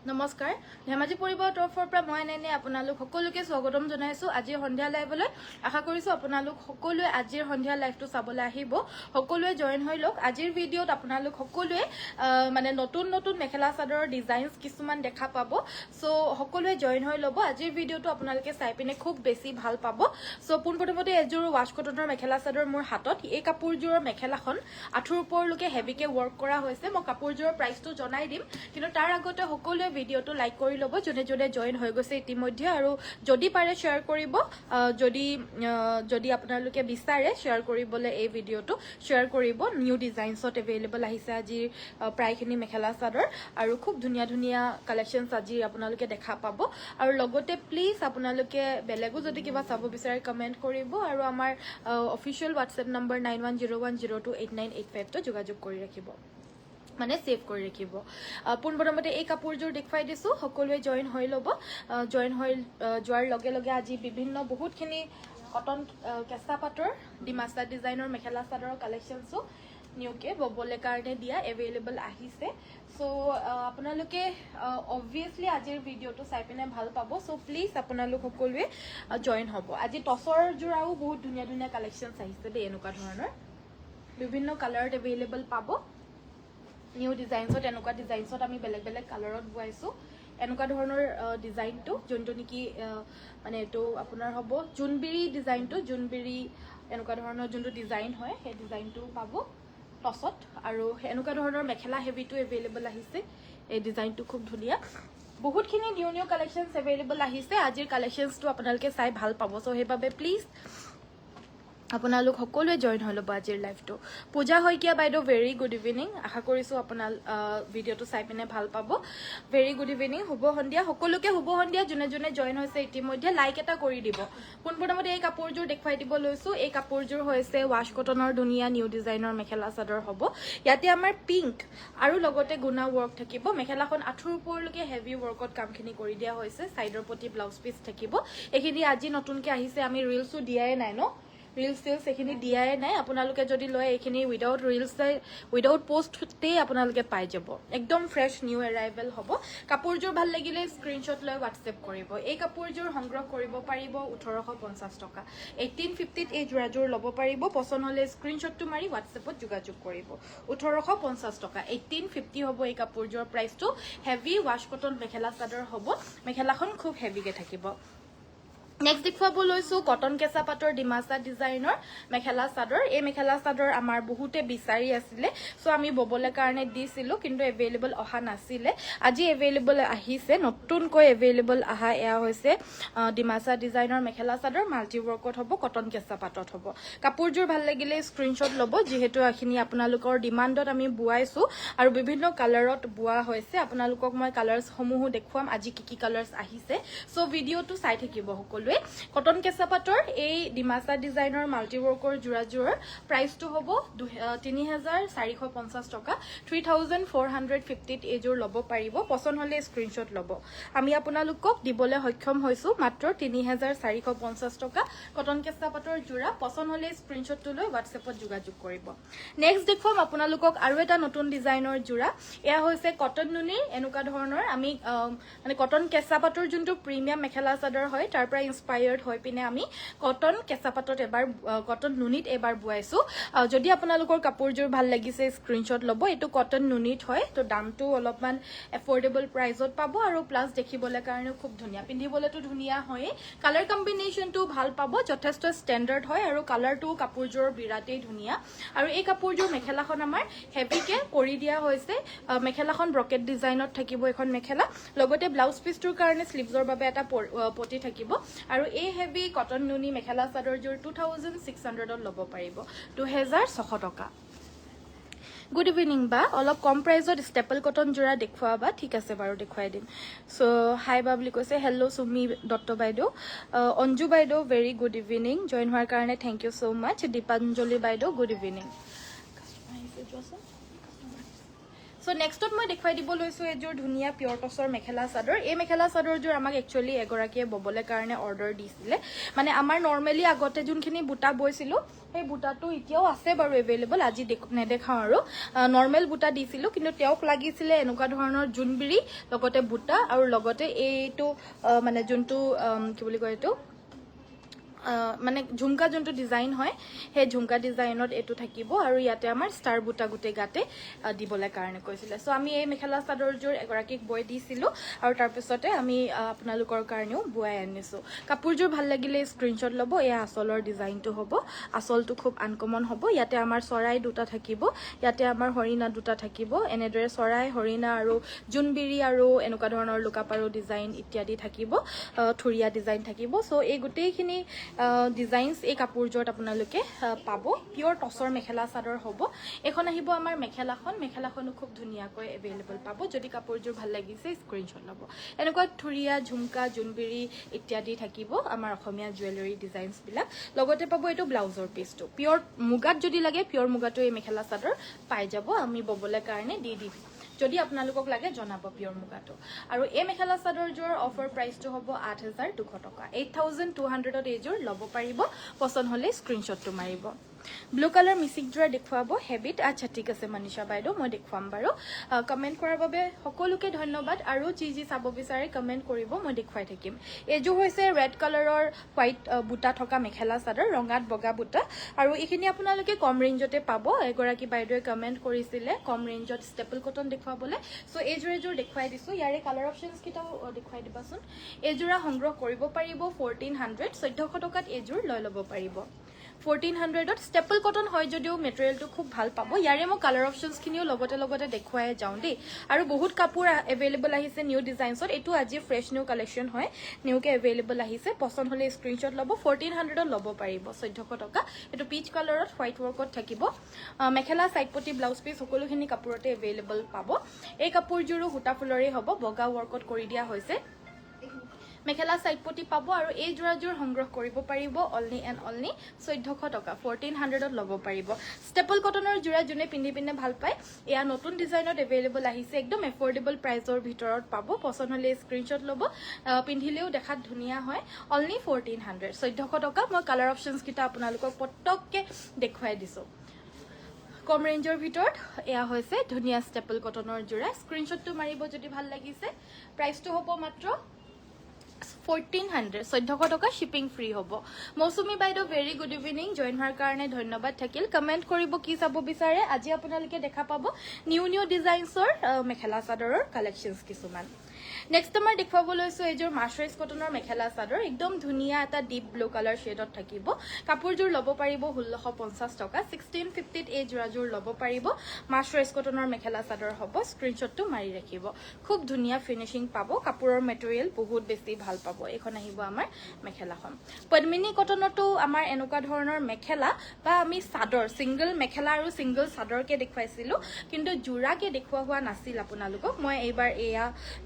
নমস্কাৰ ধেমাজি পৰিবাৰৰ তৰফৰ পৰা মই এনে আপোনালোক সকলোকে স্বাগতম জনাইছো আজিৰ সন্ধিয়া লাইভলৈ আশা কৰিছো আপোনালোক সকলোৱে আজিৰ সন্ধিয়া লাইভটো চাবলৈ আহিব সকলোৱে জয়েন হৈ লওক আজিৰ ভিডিঅ'ত আপোনালোক সকলোৱে মানে নতুন নতুন মেখেলা চাদৰৰ ডিজাইনছ কিছুমান দেখা পাব সো সকলোৱে জয়েন হৈ ল'ব আজিৰ ভিডিঅ'টো আপোনালোকে চাই পিনে খুব বেছি ভাল পাব সো পোনপ্ৰথমতে এযোৰ ৱাছ কটনৰ মেখেলা চাদৰ মোৰ হাতত এই কাপোৰযোৰৰ মেখেলাখন আঁঠুৰ ওপৰলৈকে হেভিকে ৱৰ্ক কৰা হৈছে মই কাপোৰযোৰৰ প্ৰাইচটো জনাই দিম কিন্তু তাৰ আগতে সকলোৱে ভিডিঅ'টো লাইক কৰি ল'ব যোনে যোনে জয়েন হৈ গৈছে ইতিমধ্যে আৰু যদি পাৰে শ্বেয়াৰ কৰিব যদি আপোনালোকে বিচাৰে শ্বেয়াৰ কৰিবলৈ এই ভিডিঅ'টো শ্বেয়াৰ কৰিব নিউ ডিজাইনছত এভেইলেবল আহিছে আজিৰ প্ৰায়খিনি মেখেলা চাদৰ আৰু খুব ধুনীয়া ধুনীয়া কালেকশ্যনছ আজি আপোনালোকে দেখা পাব আৰু লগতে প্লিজ আপোনালোকে বেলেগো যদি কিবা চাব বিচাৰে কমেণ্ট কৰিব আৰু আমাৰ অফিচিয়েল হোৱাটছএপ নম্বৰ 9101028985 টো যোগাযোগ কৰি ৰাখিব মানে সেভ কৰি ৰাখিব পোনপ্ৰথমতে এই কাপোৰযোৰ দেখুৱাই দিছো সকলোৱে জয়েন হৈ ল'ব জয়েন হৈ যোৱাৰ লগে লগে আজি বিভিন্ন বহুতখিনি কটন কেঁচা পাটৰ ডিমাছা ডিজাইনৰ মেখেলা চাদৰৰ কালেকশ্যনছো নিউকে ববলে কাৰণে দিয়া এভেইলেবল আহিছে সো আপোনালোকে অবভিয়াছলি আজিৰ ভিডিঅ'টো চাই পিনে ভাল পাব সো প্লিজ আপোনালোক সকলোৱে জয়েন হ'ব আজি টছৰ যোৰাও বহুত ধুনীয়া ধুনীয়া কালেকশ্যনছ আহিছে দেই এনেকুৱা ধৰণৰ বিভিন্ন কালাৰত এভেইলেবল পাব নিউ ডিজাইনছত এনেকুৱা ডিজাইনছত আমি বেলেগ বেলেগ কালাৰত বুৱাইছো এনেকুৱা ধৰণৰ ডিজাইনটো যোনটো নেকি মানে এটো আপোনাৰ হ'ব জুনবিৰি ডিজাইনটো জুনবিৰি এনেকুৱা ধৰণৰ যোনটো ডিজাইন হয় সেই ডিজাইনটো পাব টছত আৰু এনেকুৱা ধৰণৰ মেখেলা হেভিটো এভেইলেবল আহিছে এই ডিজাইনটো খুব ধুনীয়া বহুতখিনি নিউ নিউ কালেকশ্যনছ এভেইলেবল আহিছে আজিৰ কালেকশ্যনছটো আপোনালোকে চাই ভাল পাব সো সেইবাবে প্লিজ আপোনালোক সকলোৱে জয়েন হৈ ল'ব আজিৰ লাইভটো পূজা শইকীয়া বাইদেউ ভেৰি গুড ইভিনিং আশা কৰিছো আপোনাল ভিডিঅ'টো চাই পিনে ভাল পাব ভেৰি গুড ইভিনিং শুভ সন্ধিয়া সকলোকে শুভ সন্ধিয়া যোনে যোনে জয়েন হৈছে ইতিমধ্যে লাইক এটা কৰি দিব পোনপ্ৰথমতে এই কাপোৰযোৰ দেখুৱাই দিব লৈছো এই কাপোৰযোৰ হৈছে ৱাছ কটনৰ ধুনীয়া নিউ ডিজাইনৰ মেখেলা চাদৰ হ'ব ইয়াতে আমাৰ পিংক আৰু লগতে গুণা ৱৰ্ক থাকিব মেখেলাখন আঁঠুৰ ওপৰলৈকে হেভি ৱৰ্কত কামখিনি কৰি দিয়া হৈছে সাইডৰ প্ৰতি ব্লাউজ পিচ থাকিব এইখিনি আজি নতুনকৈ আহিছে আমি ৰিলছো দিয়াই নাই ন ৰিলছ টিলছ এইখিনি দিয়াই নাই আপোনালোকে যদি লয় এইখিনি উইদাউট ৰিলছ উইদাউট পোষ্টতেই আপোনালোকে পাই যাব একদম ফ্ৰেছ নিউ এৰাইভেল হ'ব কাপোৰযোৰ ভাল লাগিলে স্ক্ৰীনশ্বট লৈ হোৱাটছএপ কৰিব এই কাপোৰযোৰ সংগ্ৰহ কৰিব পাৰিব 1850 টকা 1850ত এই যোৰাযোৰ ল'ব পাৰিব পছন্দ হ'লে স্ক্ৰীনশ্বটটো মাৰি হোৱাটছএপত যোগাযোগ কৰিব 1850 টকা 1850 হ'ব এই কাপোৰযোৰৰ প্ৰাইচটো heavy wash cotton mekhela chador হ'ব মেখেলাখন খুব হেভিকে থাকিব নেক্সট দেখুৱাব লৈছো কটন কেঁচা পাটৰ ডিমাছা ডিজাইনৰ মেখেলা চাদৰ এই মেখেলা চাদৰ আমাৰ বহুতে বিচাৰি আছিলে সো আমি ববলে কাৰণে দিছিলো কিন্তু এভেইলেবল অহা নাছিলে আজি এভেইলেবল আহিছে নতুনকৈ এভেইলেবল আহা এয়া হৈছে ডিমাছা ডিজাইনৰ মেখেলা চাদৰ মাল্টি ৱৰ্কত হ'ব কটন কেঁচা পাটত হ'ব কাপোৰযোৰ ভাল লাগিলে স্ক্ৰীনশ্বট ল'ব যিহেতু এখিনি আপোনালোকৰ ডিমাণ্ডত আমি বুৱাইছো আৰু বিভিন্ন কালাৰত বুৱা হৈছে আপোনালোকক মই কালাৰ্ছ সমূহ দেখুৱাম আজি কি কালাৰ্ছ আহিছে সো ভিডিঅ'টো চাই থাকিব সকলো কটন কেঁচা পাটৰ এই ডিমাছা ডিজাইনৰ মাল্টি ৱৰ্কৰ যোৰাযোৰৰ প্ৰাইচটো হ'ব 3450 টকা 3450ত এইযোৰ ল'ব পাৰিব পছন্দ হ'লে স্ক্ৰীনশ্বট ল'ব আমি আপোনালোকক দিবলৈ সক্ষম হৈছো মাত্ৰ 3450 টকা কটন কেঁচা পাটৰ যোৰা পছন্দ হ'লে স্ক্ৰীনশ্বটটো লৈ হোৱাটছএপত যোগাযোগ কৰিব নেক্সট দেখুৱাম আপোনালোকক আৰু এটা নতুন ডিজাইনৰ যোৰা এয়া হৈছে কটন নুনিৰ এনেকুৱা ধৰণৰ আমি মানে কটন কেঁচা পাটৰ যোনটো প্ৰিমিয়াম মেখেলা চাদৰ হয় তাৰ পৰা ইনস্পায়াৰ্ড হৈ পিনে আমি কটন কেঁচা পাটত এবাৰ কটন নুনিত এবাৰ বুৱাইছো যদি আপোনালোকৰ কাপোৰযোৰ ভাল লাগিছে স্ক্ৰীনশ্বট ল'ব এইটো কটন নুনিত হয় তো দামটো অলপমান এফৰ্ডেবল প্ৰাইজত পাব আৰু প্লাস দেখিবলৈ কাৰণে খুব ধুনীয়া পিন্ধিবলৈতো ধুনীয়া হয় কালাৰ কম্বিনেশ্যনটো ভাল পাব যথেষ্ট ষ্টেণ্ডাৰ্ড হয় আৰু কালাৰটো কাপোৰযোৰৰ বিৰাটেই ধুনীয়া আৰু এই কাপোৰযোৰ মেখেলাখন আমাৰ হেভিকে কৰি দিয়া হৈছে মেখেলাখন ব্ৰকেট ডিজাইনত থাকিব এখন মেখেলা লগতে ব্লাউজ পিচটোৰ কাৰণে স্লিভছৰ বাবে এটা পটি থাকিব আৰু এই হেভি কটন নুনি মেখেলা চাদৰযোৰ 2600ত ল'ব পাৰিব 2600 টকা গুড ইভিনিং বা অলপ কম প্ৰাইজত ষ্টেপল কটন যোৰা দেখুৱাবা ঠিক আছে বাৰু দেখুৱাই দিম সো হাই বা বুলি কৈছে হেল্ল' সুমি দত্ত বাইদেউ অঞ্জু বাইদেউ ভেৰি গুড ইভিনিং জইন হোৱাৰ কাৰণে থেংক ইউ সো মাচ দীপাঞ্জলি বাইদেউ গুড ইভিনিং সো নেক্সটত মই দেখুৱাই দিব লৈছো এযোৰ ধুনীয়া পিয়ৰ টছৰ মেখেলা চাদৰ এই মেখেলা চাদৰযোৰ আমাক একচুৱেলি এগৰাকীয়ে ববলে কাৰণে অৰ্ডাৰ দিছিলে মানে আমাৰ নৰ্মেলি আগতে যোনখিনি বুটা বৈছিলো সেই বুটাটো এতিয়াও আছে বাৰু এভেইলেবল আজি নেদেখাও আৰু নৰ্মেল বুটা দিছিলো কিন্তু তেওঁক লাগিছিলে এনেকুৱা ধৰণৰ জুনবিৰি লগতে বুটা আৰু লগতে এইটো মানে যোনটো কি বুলি কয় এইটো মানে ঝুমকা যোনটো ডিজাইন হয় সেই ঝুমকা ডিজাইনত এটো থাকিব আৰু ইয়াতে আমাৰ ষ্টাৰ বুটা গুটে গাতে দিবলে কাৰণে কৈছিলে সো আমি এই মেখেলা চাদৰযোৰ এগৰাকীক বৈ দিছিলো আৰু তাৰ পিছতে আমি আপোনালোকৰ কাৰণেও বৈ আনিছো কাপোৰযোৰ ভাল লাগিলে স্ক্ৰিনশ্বট ল'ব এয়া আসলৰ ডিজাইনটো হ'ব আসলটো খুব আনকমন হ'ব ইয়াতে আমাৰ চৰাই দুটা থাকিব ইয়াতে আমাৰ হৰিণা দুটা থাকিব এনেদৰে চৰাই হৰিণা আৰু জুনবিৰি আৰু এনেকুৱা ধৰণৰ লুকাপাৰু ডিজাইন ইত্যাদি থাকিব থুৰিয়া ডিজাইন থাকিব সো এই গুটেইখিনি ডিজাইনস এই কাপোৰযোৰত আপোনালোকে পাব পিয়ৰ টছৰ মেখেলা চাদৰ হ'ব এখন আহিব আমাৰ মেখেলাখনো খুব ধুনীয়াকৈ এভেইলেবল পাব যদি কাপোৰযোৰ ভাল লাগিছে স্ক্ৰিনশ্বট ল'ব এনেকুৱা থুৰিয়া ঝুমকা জুনবিৰি ইত্যাদি থাকিব আমাৰ অসমীয়া জুৱেলাৰী ডিজাইনস বিলাক লগতে পাব এইটো ব্লাউজৰ পিছটো পিয়ৰ মুগাত যদি লাগে পিয়ৰ মুগাটো এই মেখেলা চাদৰ পাই যাব আমি ববলে কাৰণে দি দিম যদি আপোনালোকক লাগে জনাব পিয়ৰ মুগাটো আৰু এই মেখেলা চাদৰযোৰ অফাৰ প্ৰাইসটো হ'ব 8200 টকা 8200ত এইযোৰ ল'ব পাৰিব পছন্দ হলে স্ক্ৰিনশ্বটটো মাৰিব ব্লু কালাৰ মিচিক যোৰা দেখুৱাব হেবিট আচ্ছা ঠিক আছে মনীষা বাইদেউ মই দেখুৱাম বাৰু কমেন্ট কৰাৰ বাবে সকলোকে ধন্যবাদ আৰু যি চাব বিচাৰে কমেন্ট কৰিব মই দেখুৱাই থাকিম এইযোৰ হৈছে ৰেড কালাৰৰ হোৱাইট বুটা থকা মেখেলা চাদৰ ৰঙাত বগা বুটা আৰু এইখিনি আপোনালোকে কম ৰেঞ্জতে পাব এগৰাকী বাইদেউৱে কমেন্ট কৰিছিলে কম ৰেঞ্জত ষ্টেপল কটন দেখুৱাবলে সো এইযোৰ দেখুৱাই দিছো ইয়াৰে কালাৰ অপচনস কিটাও দেখুৱাই দিবাচোন এইযোৰা সংগ্ৰহ কৰিব পাৰিব 1400 টকাত এইযোৰ লৈ ল'ব পাৰিব 1400ত ষ্টেপল কটন হয় যদিও মেটেৰিয়েলটো খুব ভাল পাব ইয়াৰে মই কালাৰ অপচনস খিনিও লগতে দেখুৱাই যাওঁ দেই আৰু বহুত কাপোৰ এভেইলেবল আহিছে নিউ ডিজাইনছত এটো আজি ফ্ৰেছ নিউ কালেকশন হয় নিউকে এভেইলেবল আহিছে পছন্দ হলে স্ক্ৰিনশ্বট ল'ব 1400ত ল'ব পাৰিব 1400 টকা এটো পিচ কালাৰত হোৱাইট ৱৰ্কত থাকিব মেখেলা সাইডপটি ব্লাউজ পিস সকলোখিনি কাপোৰতে এভেইলেবল পাব এই কাপোৰযোৰো হুটা ফুলৰে হ'ব বগা ৱৰ্কত কৰি দিয়া হৈছে মেখেলা সাইডপটি পাব আৰু এই জোৰাজোৰ সংগ্ৰহ কৰিব পাৰিব অনলি এণ্ড অনলি 1400 টকা 1400ত ল'ব পাৰিব ষ্টেপল কটনৰ জোৰা জুনে পিন্ধি পিনে ভাল পায় এয়া নতুন ডিজাইনত এভেইলেবল আহিছে একদম এফৰ্ডেবল প্ৰাইসৰ ভিতৰত পাব পছন্দ হলে স্ক্ৰিনশ্বট ল'ব পিন্ধিলেও দেখাত ধুনীয়া হয় অনলি 1400 1400 টকা মই কালাৰ অপচনস কিটা আপোনালোকক পটককে দেখুৱাই দিছো কম ৰেঞ্জৰ ভিতৰত এয়া হৈছে ধুনীয়া ষ্টেপল কটনৰ জোৰা স্ক্ৰিনশ্বটটো মাৰিব যদি ভাল লাগিছে প্ৰাইসটো হ'ব মাত্ৰ 1400 1400 টকা শিপিং ফ্ৰী হ'ব মৌসুমী বাইদেউ ভেৰি গুড ইভিনিং জয়েন হোৱাৰ কাৰণে ধন্যবাদ থাকিল কমেন্ট কৰিব কি চাব বিচাৰে আজি আপোনালোকে দেখা পাব নিউ ডিজাইনছৰ মেখেলা চাদৰৰ কালেকশনস কিছুমান নেক্সট আমাৰ দেখুৱাব লৈছো এইযোৰ মাৰ্চাৰাইজ কটনৰ মেখেলা চাদৰ একদম ধুনীয়া এটা ডিপ ব্লু কালাৰ শেডত থাকিব কাপোৰযোৰ ল'ব পাৰিব 1650 টকা 1650ত এই জোৰাযোৰ ল'ব পাৰিব মাৰ্চাৰাইজ কটনৰ মেখেলা চাদৰ হ'ব স্ক্ৰিনশ্বটটো মাৰি ৰাখিব খুব ধুনীয়া ফিনিশিং পাব কাপোৰৰ মেটেৰিয়েল বহুত বেছি ভাল পাব এখন আহিব আমাৰ মেখেলাখন পদ্মিনী কটনতো আমাৰ এনেকুৱা ধৰণৰ মেখেলা বা আমি চাদৰ সিঙ্গল মেখেলা আৰু সিঙ্গল চাদৰকে দেখুৱাইছিলো কিন্তু জোৰাকে দেখুৱা হোৱা নাছিল আপোনালোকক মই এইবাৰ এয়া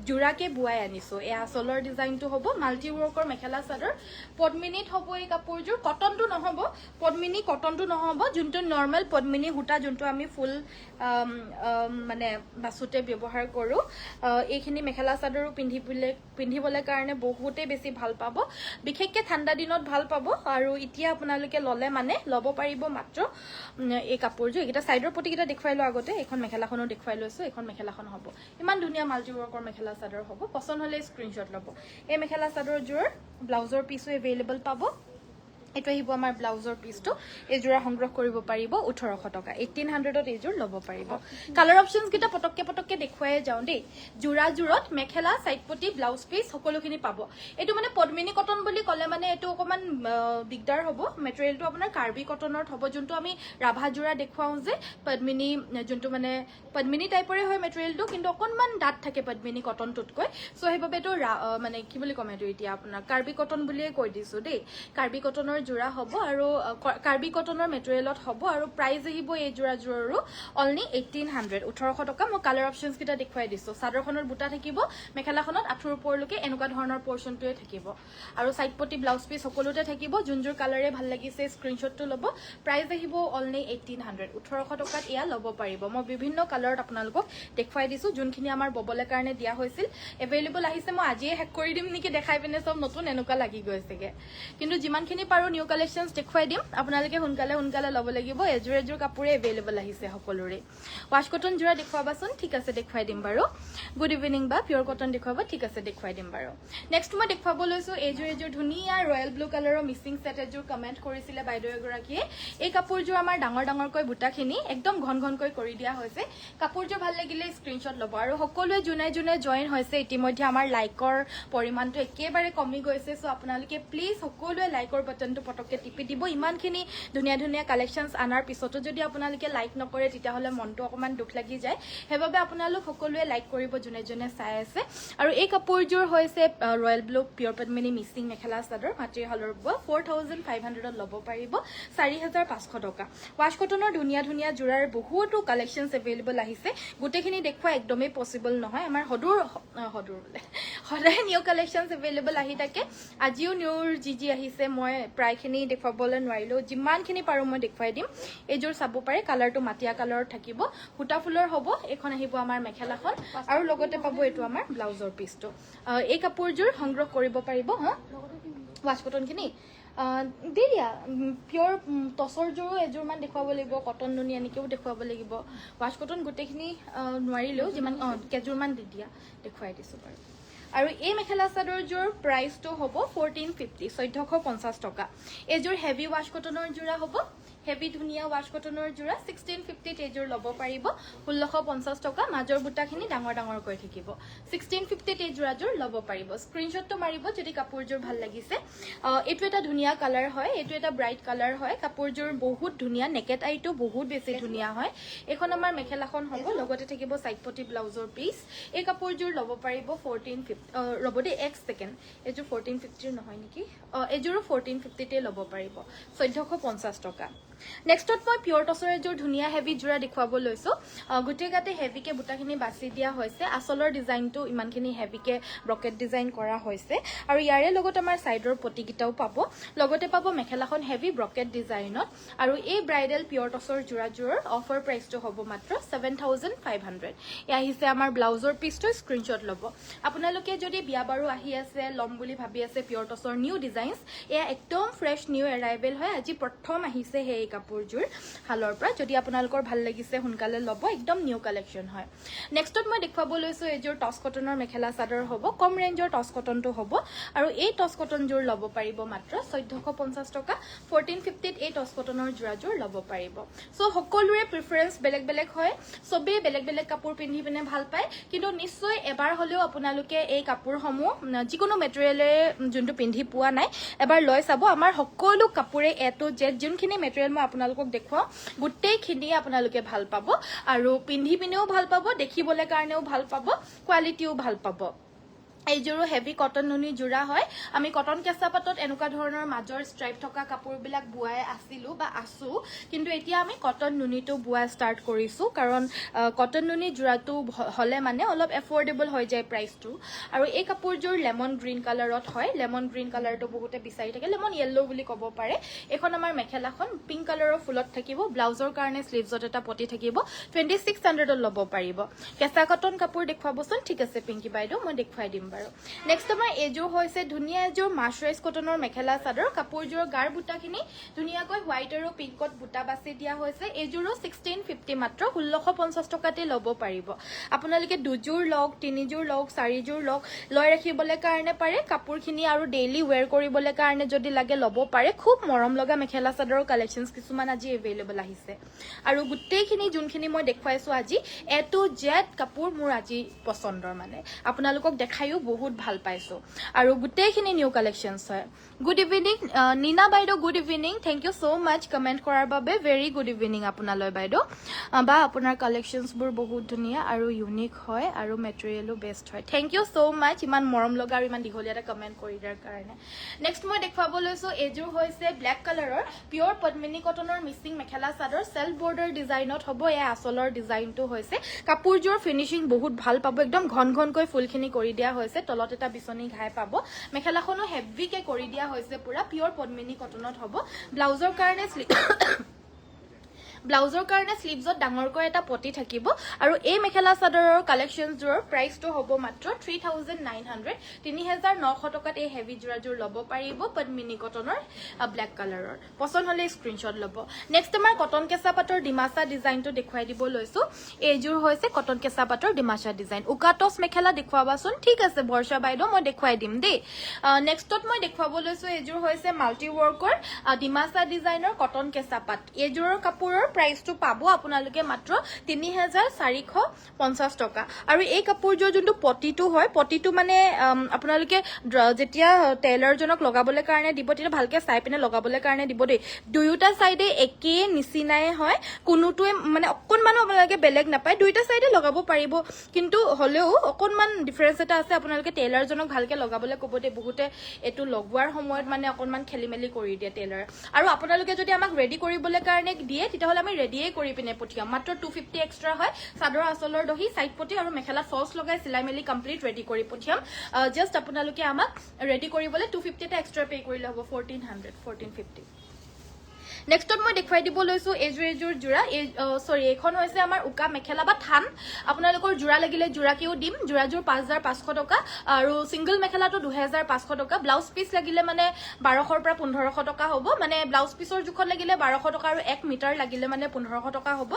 জোৰাকে বুৱাই আনিছো এয়া আসলৰ ডিজাইনটো হ'ব মাল্টি ৱৰ্কৰ মেখেলা চাদৰ পদ্মিনীত হ'ব এই কাপোৰযোৰ কটনটো নহব পদ্মিনী কটনটো নহব যোনটো নৰ্মেল পদ্মিনী হুটা যোনটো আমি ফুল মানে বাসুতে ব্যৱহাৰ কৰো এইখিনি মেখেলা চাদৰো পিন্ধিবলে কাৰণে বহুতে বেছি ভাল পাব বিশেষকৈ ঠাণ্ডা দিনত ভাল পাব আৰু এতিয়া আপোনালোকে ললে মানে ল'ব পাৰিব মাত্ৰ এই কাপোৰযোৰ এটা সাইডৰ পটিকিটা দেখুৱাইলো আগতে এখন মেখেলাখনো দেখুৱাই লৈছো এখন মেখেলাখন হ'ব ইমান ধুনীয়া মাল্টি ৱৰ্কৰ মেখেলা চাদৰ হ'ব পছন্দ হলে স্ক্ৰিনশ্বট ল'ব এই মেখেলা চাদৰযোৰ ব্লাউজৰ পিসো এভেইলেবল পাব এটো আহিব আমাৰ ব্লাউজৰ পিসটো এই জোৰা সংগ্ৰহ কৰিব পাৰিব 1800 টকা 1800ত এই জোৰ ল'ব পাৰিব কালাৰ অপচনস কিটা পটককে দেখুৱাই যাওঁ দেই জোৰাজোৰত মেখেলা সাইডপটি ব্লাউজ পিস সকলোখিনি পাব এটো মানে পদ্মিনী কটন বুলি ক'লে মানে এটো অকমান দিগদাৰ হ'ব মেটেৰিয়েলটো আপোনাৰ কাৰ্বি কটনৰ হ'ব যোনটো আমি ৰাভা জোৰা দেখুৱাও যে পদ্মিনী যোনটো মানে পদ্মিনী টাইপৰে হয় মেটেৰিয়েলটো কিন্তু অকনমান ডাট থাকে পদ্মিনী কটনটোতকৈ সো হেইভাবে এটো মানে কি বুলি কম এটো এতিয়া আপোনাৰ কাৰ্বি কটন বুলিয়ে কৈ দিছো দেই কাৰ্বি কটনৰ জোৰা হ'ব আৰু কাৰ্বি কটনৰ মেটেৰিয়েলত হ'ব আৰু প্ৰাইস আহিব এই জোৰাৰো অনলি 1800 1800 টকা মই কালাৰ অপশনস কিটা দেখুৱাই দিছো সাদৰখনৰ বুটা থাকিব মেখেলাখনত আঠুৰ ওপৰলৈকে এনেকুৱা ধৰণৰ পোৰশনটোৱে থাকিব আৰু সাইড পটি ব্লাউজ পিস সকলোতে থাকিব যোনজোৰ কালাৰে ভাল লাগিছে স্ক্ৰিনশ্বটটো ল'ব প্ৰাইস আহিব অনলি 1800 1800 টকাত এয়া ল'ব পাৰিব মই বিভিন্ন কালাৰত আপোনালোকক দেখুৱাই দিছো যোনখিনি আমাৰ ববলে কাৰণে দিয়া হৈছিল এভেইলেবল আহিছে মই আজিয়ে হেক কৰি দিম নেকি দেখাই পিনে সব নতুন এনেকুৱা লাগি গৈছেগে কিন্তু যিমানখিনি পাৰো নিউ কালেকশনস দেখুৱাই দিম আপোনালোকে হুনকালে ল'ব লাগিব এজোৰ কাপোৰে এভেইলেবল আহিছে সকলোৰে ওয়াশ কটন জোৰা দেখুৱাবাচোন ঠিক আছে দেখুৱাই দিম বাৰু গুড ইভিনিং বা পিওৰ কটন দেখুৱাবা ঠিক আছে দেখুৱাই দিম বাৰু নেক্সট মই দেখুৱাব লৈছো এজোৰ ধুনীয়া ৰয়েল ব্লু কালাৰৰ মিছিং সেট এজোৰ কমেন্ট কৰিছিলে বাইদেউ এগৰাকীয়ে এই কাপোৰজোৰ আমাৰ ডাঙৰকৈ বুটাখিনি একদম ঘনকৈ কৰি দিয়া হৈছে কাপোৰজোৰ ভাল লাগিলে স্ক্ৰিনশ্বট ল'ব আৰু সকলোৱে জুনে জয়েন হৈছে ইতিমধ্যে আমাৰ লাইকৰ পৰিমাণটো একেবাৰে কমি গৈছে সো আপোনালোকে প্লিজ সকলোৱে লাইকৰ বাটনটো পটককে টিপি দিব ইমানখিনি ধুনীয়া কালেকশনস আনাৰ পিছতো যদি আপোনালোকে লাইক নকৰে তেতিয়া হলে মনটো অকমান দুখ লাগি যায় হেবাবে আপোনালোক সকলোৱে লাইক কৰিব জুনে চাই আছে আৰু এই কাপোৰজোৰ হৈছে ৰয়েল ব্লু পিওৰ পদ্মিনী মিছিং মেখেলা চাদৰ মাটিৰ হালৰ 4500 ল'ব পাৰিব 4500 টকা ওয়াশ কটনৰ ধুনীয়া জোৰাৰ বহুতো কালেকশনস এভেইলেবল আহিছে গুটেখিনি দেখুৱা একদমই পসিবল নহয় আমাৰ হদুৰ সদায় নিউ কালেকশনস এভেইলেবল আহি থাকে আজিও নিউৰ জি আহিছে মই প্ৰায়খিনি দেখুৱাবলৈ নোৱাৰিলো যিমানখিনি পাৰো মই দেখুৱাই দিম এজোৰ চাব পাৰে কালাৰটো মাটিয়া কালাৰত থাকিব হুটা ফুলৰ হ'ব এখন আহিব আমাৰ মেখেলাখন আৰু লগতে পাব এটো আমাৰ ব্লাউজৰ পিসটো এই কাপোৰজোৰ সংগ্ৰহ কৰিব পাৰিব ওয়াশ কটনখিনি দিয়া পিওৰ টছৰ জোৰো এজোৰমান দেখুৱাব লাগিব কটন নুনি এনেকেও দেখুৱাব লাগিব ওয়াশ কটন গোটেখিনি নোৱাৰিলেও যিমান কেজোৰমান দি দিয়া দেখুৱাই দিছো বাৰু আৰু এই মেখেলা চাদৰজোৰ প্ৰাইসটো হ'ব 1450 1450 টকা এজোৰ হেভি ওয়াশ কটনৰ জোৰা হ'ব হেভি ধুনীয়া ওয়াশ কটনৰ জোৰা 1650 এজোৰ ল'ব পাৰিব 1650 টকা মাজৰ বুটাখিনি ডাঙৰকৈ থাকিব 1650 এজোৰাজোৰ ল'ব পাৰিব স্ক্ৰিনশ্বটটো মাৰিব যদি কাপোৰজোৰ ভাল লাগিছে এটো এটা ধুনীয়া কালাৰ হয় এটো এটা ব্ৰাইট কালাৰ হয় কাপোৰজোৰ বহুত ধুনীয়া নেকেট আইটো বহুত বেছি ধুনীয়া হয় এখন আমাৰ মেখেলাখন হ'ব লগতে থাকিব সাইড পটি ব্লাউজৰ পিস এই কাপোৰজোৰ ল'ব পাৰিব 1450 ৰবদে এক সেকেন্ড এজোৰ 1450 নহয় নেকি এজোৰ 1450 তে ল'ব পাৰিব 1450 টকা নেক্সটত মই পিওৰ টছৰ এজোৰ ধুনীয়া হেভি জোৰা দেখুৱাব লৈছো গুটে গাতে হেভিকে বুটাখিনি বাছি দিয়া হৈছে আসলৰ ডিজাইনটো ইমানখিনি হেভিকে ব্ৰকেট ডিজাইন কৰা হৈছে আৰু ইয়াৰে লগত আমাৰ সাইডৰ পটিকিটাও পাব লগতে পাব মেখেলাখন হেভি ব্ৰকেট ডিজাইনত আৰু এই ব্ৰাইডাল পিওৰ টছৰ জোৰাজোৰৰ অফাৰ প্ৰাইসটো হ'ব মাত্ৰ 7500 এয়া আহিছে আমাৰ ব্লাউজৰ পিসটো স্ক্ৰিনশ্বট ল'ব আপোনালোকে যদি বিয়া বাৰু আহি আছে লম বুলি ভাবি আছে পিওৰ টছৰ নিউ ডিজাইনস এয়া একদম ফ্ৰেশ নিউ এৰাইভেল হয় আজি প্ৰথম আহিছে হে কাপোৰজোৰ হালৰ পৰা যদি আপোনালোকৰ ভাল লাগিছে হুনকালে ল'ব একদম নিউ কালেকশন হয় নেক্সটত মই দেখুৱাব লৈছো এজোৰ টছ কটনৰ মেখেলা চাদৰ হ'ব কম ৰেঞ্জৰ টছ কটনটো হ'ব আৰু এই টছ কটনজোৰ ল'ব পাৰিব মাত্ৰ 1450 টকা 1450 এই টছ কটনৰ জোৰাজোৰ ল'ব পাৰিব সো সকলোৰে প্ৰিফাৰেন্স বেলেগ হয় সবে বেলেগ কাপোৰ পিন্ধি পিনে ভাল পায় কিন্তু নিশ্চয় এবাৰ হলেও আপোনালোকে এই কাপোৰসমূহ যিকোনো মেটেৰিয়েলে যোনটো পিন্ধি পোৱা নাই এবাৰ লৈ চাব আমাৰ সকলো কাপোৰে এটো জেড যোনখিনি মেটেৰিয়েল মই আপোনালোকক দেখুৱাও গুটেইখিনি আপোনালোকে ভাল পাব আৰু পিন্ধি পিনেও ভাল পাব দেখিবলৈ কাৰণেও ভাল পাব কোৱালিটিও ভাল পাব এইজোৰো হেভি কটন নুনি জোৰা হয় আমি কটন কেঁচা পাতত এনেকুৱা ধৰণৰ মাজৰ ষ্ট্ৰাইপ থকা কাপোৰবিলাক বুৱাই আছিলো বা আছো কিন্তু এতিয়া আমি কটন নুনিটো বুৱা ষ্টাৰ্ট কৰিছো কাৰণ কটন নুনি জোৰাটো হলে মানে অলপ এফৰ্ডেবল হৈ যায় প্ৰাইসটো আৰু এই কাপোৰজোৰ লেমন গ্ৰীণ কালাৰত হয় লেমন গ্ৰীণ কালাৰটো বহুতে বিচাৰি থাকে লেমন ইয়েলো বুলি ক'ব পাৰে এখন আমাৰ মেখেলাখন পিংক কালাৰৰ ফুলত থাকিব ব্লাউজৰ কাৰণে স্লিভছত এটা পটি থাকিব 2600 ল'ব পাৰিব কেঁচা কটন কাপোৰ দেখুৱাবচোন ঠিক আছে পিংকি বাইদেউ মই দেখুৱাই দিম নেক্সট আমাৰ এজোৰ হৈছে ধুনীয়া এজোৰ মাছৰাইজ কটনৰ মেখেলা চাদৰ কাপোৰজোৰ গাৰ বুটাখিনি ধুনীয়াকৈ হোৱাইট আৰু পিংকত বুটা বাছি দিয়া হৈছে এজোৰো 1650 মাত্ৰ 1650 টকাতে ল'ব পাৰিব আপোনালোকে দুজোৰ লওক তিনিজোৰ লওক চাৰিজোৰ লওক লৈ ৰাখিবলৈ কাৰণে পাৰে কাপোৰখিনি আৰু ডেইলি ওয়্যাৰ কৰিবলৈ কাৰণে যদি লাগে ল'ব পাৰে খুব মৰম লগা মেখেলা চাদৰৰ কালেকশনস কিছুমান আজি এভেইলেবল আহিছে আৰু গুটেইখিনি যোনখিনি মই দেখুৱাইছো আজি এটো জেড কাপোৰ মোৰ আজি পছন্দৰ মানে আপোনালোকক দেখাইও বহুত ভাল পাইছো আৰু গুটেইখিনি নিউ কালেকশনস হয় গুড ইভিনিং নীনা বাইদেউ good evening thank you so much comment কৰাৰ বাবে ভেৰি গুড ইভিনিং আপোনালৈ বাইদেউ বা আপোনাৰ কালেকশনস বোৰ বহুত ধুনিয়া আৰু ইউনিক হয় আৰু মেটেৰিয়েলো বেষ্ট হয় থ্যাংক ইউ সো মাচ ইমান মৰম লগা আৰু ইমান দীঘলীয়া এটা কমেন্ট কৰি দিয়াৰ কাৰণে নেক্সট মই দেখুৱাব লৈছো এযোৰ হৈছে ব্ল্যাক কালাৰৰ পিওৰ পদ্মিনী কটনৰ mixing mekhela chador self border ডিজাইনত হ'ব এই আসলৰ ডিজাইনটো হৈছে কাপোৰযোৰ ফিনিশিং বহুত ভাল পাব একদম ঘন ঘনকৈ ফুলখিনি কৰি দিয়া হৈছে তলত এটা বিছনি ঘাই পাব মেখেলাখনো হেভিকে কৰি দিয়া হৈছে পুৰা পিওৰ পদ্মিনী কটনত হ'ব ব্লাউজৰ কাৰণে ব্লাউজৰ কাৰণে স্লিভছত ডাঙৰকৈ এটা পটি থাকিব আৰু এই মেখেলা চাদৰৰ কালেকশনজৰ প্ৰাইসটো হ'ব মাত্ৰ 3900 3900 টকাত এই হেভি জোৰাজোৰ ল'ব পাৰিব পদ্মিনী কটনৰ ব্ল্যাক কালাৰৰ পছন্দ হলে স্ক্ৰিনশ্বট ল'ব নেক্সট আমাৰ কটন কেঁচা পাটৰ ডিমাচা ডিজাইনটো দেখুৱাই দিব লৈছো এইযোৰ হৈছে কটন কেঁচা পাটৰ ডিমাচা ডিজাইন উকাটস মেখেলা দেখুৱাবাচোন ঠিক আছে বৰ্ষা বাইদেউ মই দেখুৱাই দিম দেই নেক্সটত মই দেখুৱাব লৈছো এইযোৰ হৈছে মাল্টি ৱৰ্কৰ ডিমাচা ডিজাইনৰ কটন কেঁচা পাট এইযোৰৰ কাপোৰৰ প্ৰাইসটো পাব আপোনালোকে মাত্ৰ 3450 টকা আৰু এই কাপোৰযোৰ যোনটো পটিটো হয় পটিটো মানে আপোনালোকে যেতিয়া টেইলাৰ জনক লগাবলৈ কাৰণে দিব তেতিয়া ভালকে চাই পিনে লগাবলৈ কাৰণে দিব দেই দুয়োটা সাইডে একে নিচিনাই হয় কোনোটোৱে মানে অকনমান আপোনালোকে বেলেগ নাপায় দুয়োটা সাইডে লগাব পাৰিব কিন্তু হলেও অকনমান ডিফাৰেন্স এটা আছে আপোনালোকে টেইলাৰ জনক ভালকে লগাবলৈ ক'ব দেই বহুতে এটো লগোৱাৰ সময়ত মানে অকনমান খেলিমেলি কৰি দিয়ে টেইলাৰ আৰু আপোনালোকে যদি আমাক ৰেডি কৰিবলৈ কাৰণে দিয়ে তেতিয়াহলে আমি ৰেডিয়ে কৰি পিনে পঠিয়াম মাত্ৰ 250 এক্সট্ৰা হয় চাদৰ আসলৰ দহি সাইড পটি আৰু মেখেলা ফলছ লগাই সিলাই মেলি কমপ্লিট ৰেডি কৰি পঠিয়াম জাস্ট আপোনালোকে আমাক ৰেডি কৰিবলৈ 250 টা এক্সট্ৰা পে কৰিলে হ'ব 1450 নেক্সটত মই দেখুৱাই দিব লৈছো এজুৰ জোৰা সৰি এখন হৈছে আমাৰ উকা মেখেলা বা থান আপোনালোকৰ জোৰা লাগিলে জোৰাকেও দিম জোৰাজোৰ 5500 টকা আৰু সিঙ্গল মেখেলাটো 2500 টকা ব্লাউজ পিস লাগিলে মানে 1200 পৰা 1500 টকা হ'ব মানে ব্লাউজ পিসৰ জুখত লাগিলে 1200 টকা আৰু 1 মিটাৰ লাগিলে মানে 1500 টকা হ'ব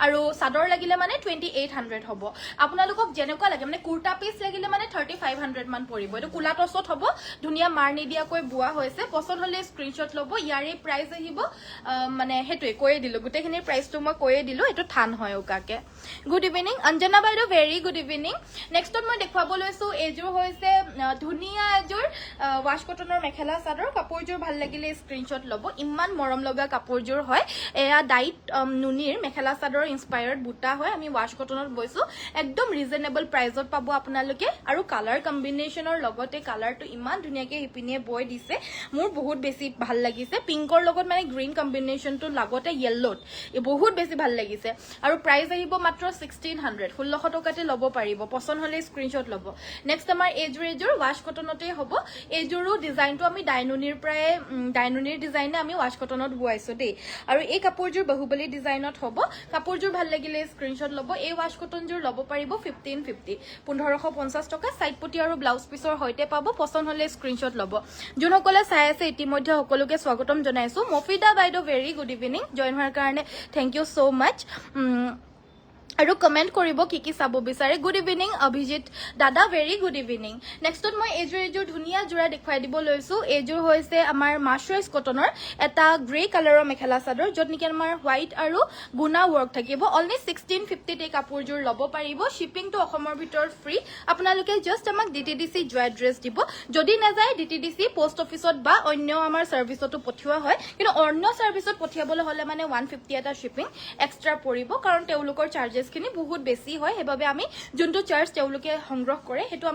আৰু চাদৰ লাগিলে মানে 2800 হ'ব আপোনালোকক যেনেকুৱা লাগে মানে কুৰ্তা পিস লাগিলে মানে 3500 মান পৰিব এটো কুলা টছত হ'ব ধুনিয়া মাৰ নিদিয়াকৈ বুৱা হৈছে পছন্দ হলে স্ক্ৰিনশ্বট ল'ব ইয়াৰে প্ৰাইস আহিব মানে হেতুই কয়ে দিলো গুটেখিনিৰ প্ৰাইসটো মই কয়ে দিলো এটো থান হয় ওকাকে গুড ইভিনিং অঞ্জনা বাইদেউ ভেৰি গুড ইভিনিং নেক্সটত মই দেখুৱাব লৈছো এযোৰ হৈছে ধুনিয়া এযোৰ ওয়াশ কটনৰ মেখেলা চাদৰ কাপোৰযোৰ ভাল লাগিলে স্ক্ৰিনশ্বট ল'ব ইমান মৰম লগা কাপোৰযোৰ হয় এয়া ডাইট নুনিৰ মেখেলা চাদৰ ইনস্পায়াৰ্ড বুটা হয় আমি ওয়াশ কটনত বৈছো একদম ৰিজনেবল প্ৰাইসত পাব আপোনালোকে আৰু কালাৰ কম্বিনেশনৰ লগতে কালাৰটো ইমান ধুনিয়াকে হিপিনিয়ে বৈ দিছে মোৰ বহুত বেছি ভাল লাগিছে পিংকৰ লগত মানে গ্ৰীন কম্বিনেশনটো লাগতে ইয়েলোত বহুত বেছি ভাল লাগিছে আৰু প্ৰাইস আহিব মাত্ৰ 1600 1600 টকাতে ল'ব পাৰিব পছন্দ হলে স্ক্ৰিনশ্বট ল'ব নেক্সট আমাৰ এজুৰ ওয়াশ কটনতে হ'ব এজুৰো ডিজাইনটো আমি ডাইনুনিৰ ডিজাইনে আমি ওয়াশ কটনত বুৱাইছো দেই আৰু এই কাপোৰযোৰ বাহুবলী ডিজাইনত হ'ব কাপোৰযোৰ ভাল লাগিলে স্ক্ৰিনশ্বট ল'ব এই ওয়াশ কটনযোৰ ল'ব পাৰিব 1550 টকা সাইড পটি আৰু ব্লাউজ পিসৰ হৈতে পাব পছন্দ হলে স্ক্ৰিনশ্বট ল'ব যোনসকলে চাই আছে ইতিমধ্যে সকলোকে স্বাগতম জনাইছো মফিদা বাইদেউ ভেৰি গুড ইভিনিং জয়েন হোৱাৰ কাৰণে থ্যাংক ইউ সো মাচ আৰু কমেন্ট কৰিব কি চাব বিচাৰে গুড ইভিনিং অভিজিত দাদা ভেৰি গুড ইভিনিং নেক্সটত মই এজুৰ ধুনিয়া জোৰা দেখুৱাই দিব লৈছো এজুৰ হৈছে আমাৰ মাছৰাইজ কটনৰ এটা গ্ৰে কালাৰৰ মেখেলা চাদৰ যত নেকি আমাৰ হোৱাইট আৰু গুনা ৱৰ্ক থাকিব অনলি 1650 তে কাপোৰযোৰ ল'ব পাৰিব শিপিংটো অসমৰ ভিতৰত ফ্ৰী আপোনালোকে জাস্ট আমাক ডিটিডিসি জয় এড্ৰেছ দিব যদি না যায় ডিটিডিসি পোষ্ট অফিসত বা অন্য আমাৰ সাৰ্ভিসতো পঠিওৱা হয় কিন্তু অন্য সাৰ্ভিসত পঠিয়াবলৈ হলে মানে 150 এটা শিপিং এক্সট্ৰা পৰিব কাৰণ তেওঁলোকৰ চাৰ্জেছ খিনি বহুত বেছি হয় হেবাবে আমি যোনটো চাৰ্জ তেওঁলোকে সংগ্ৰহ কৰে হেতু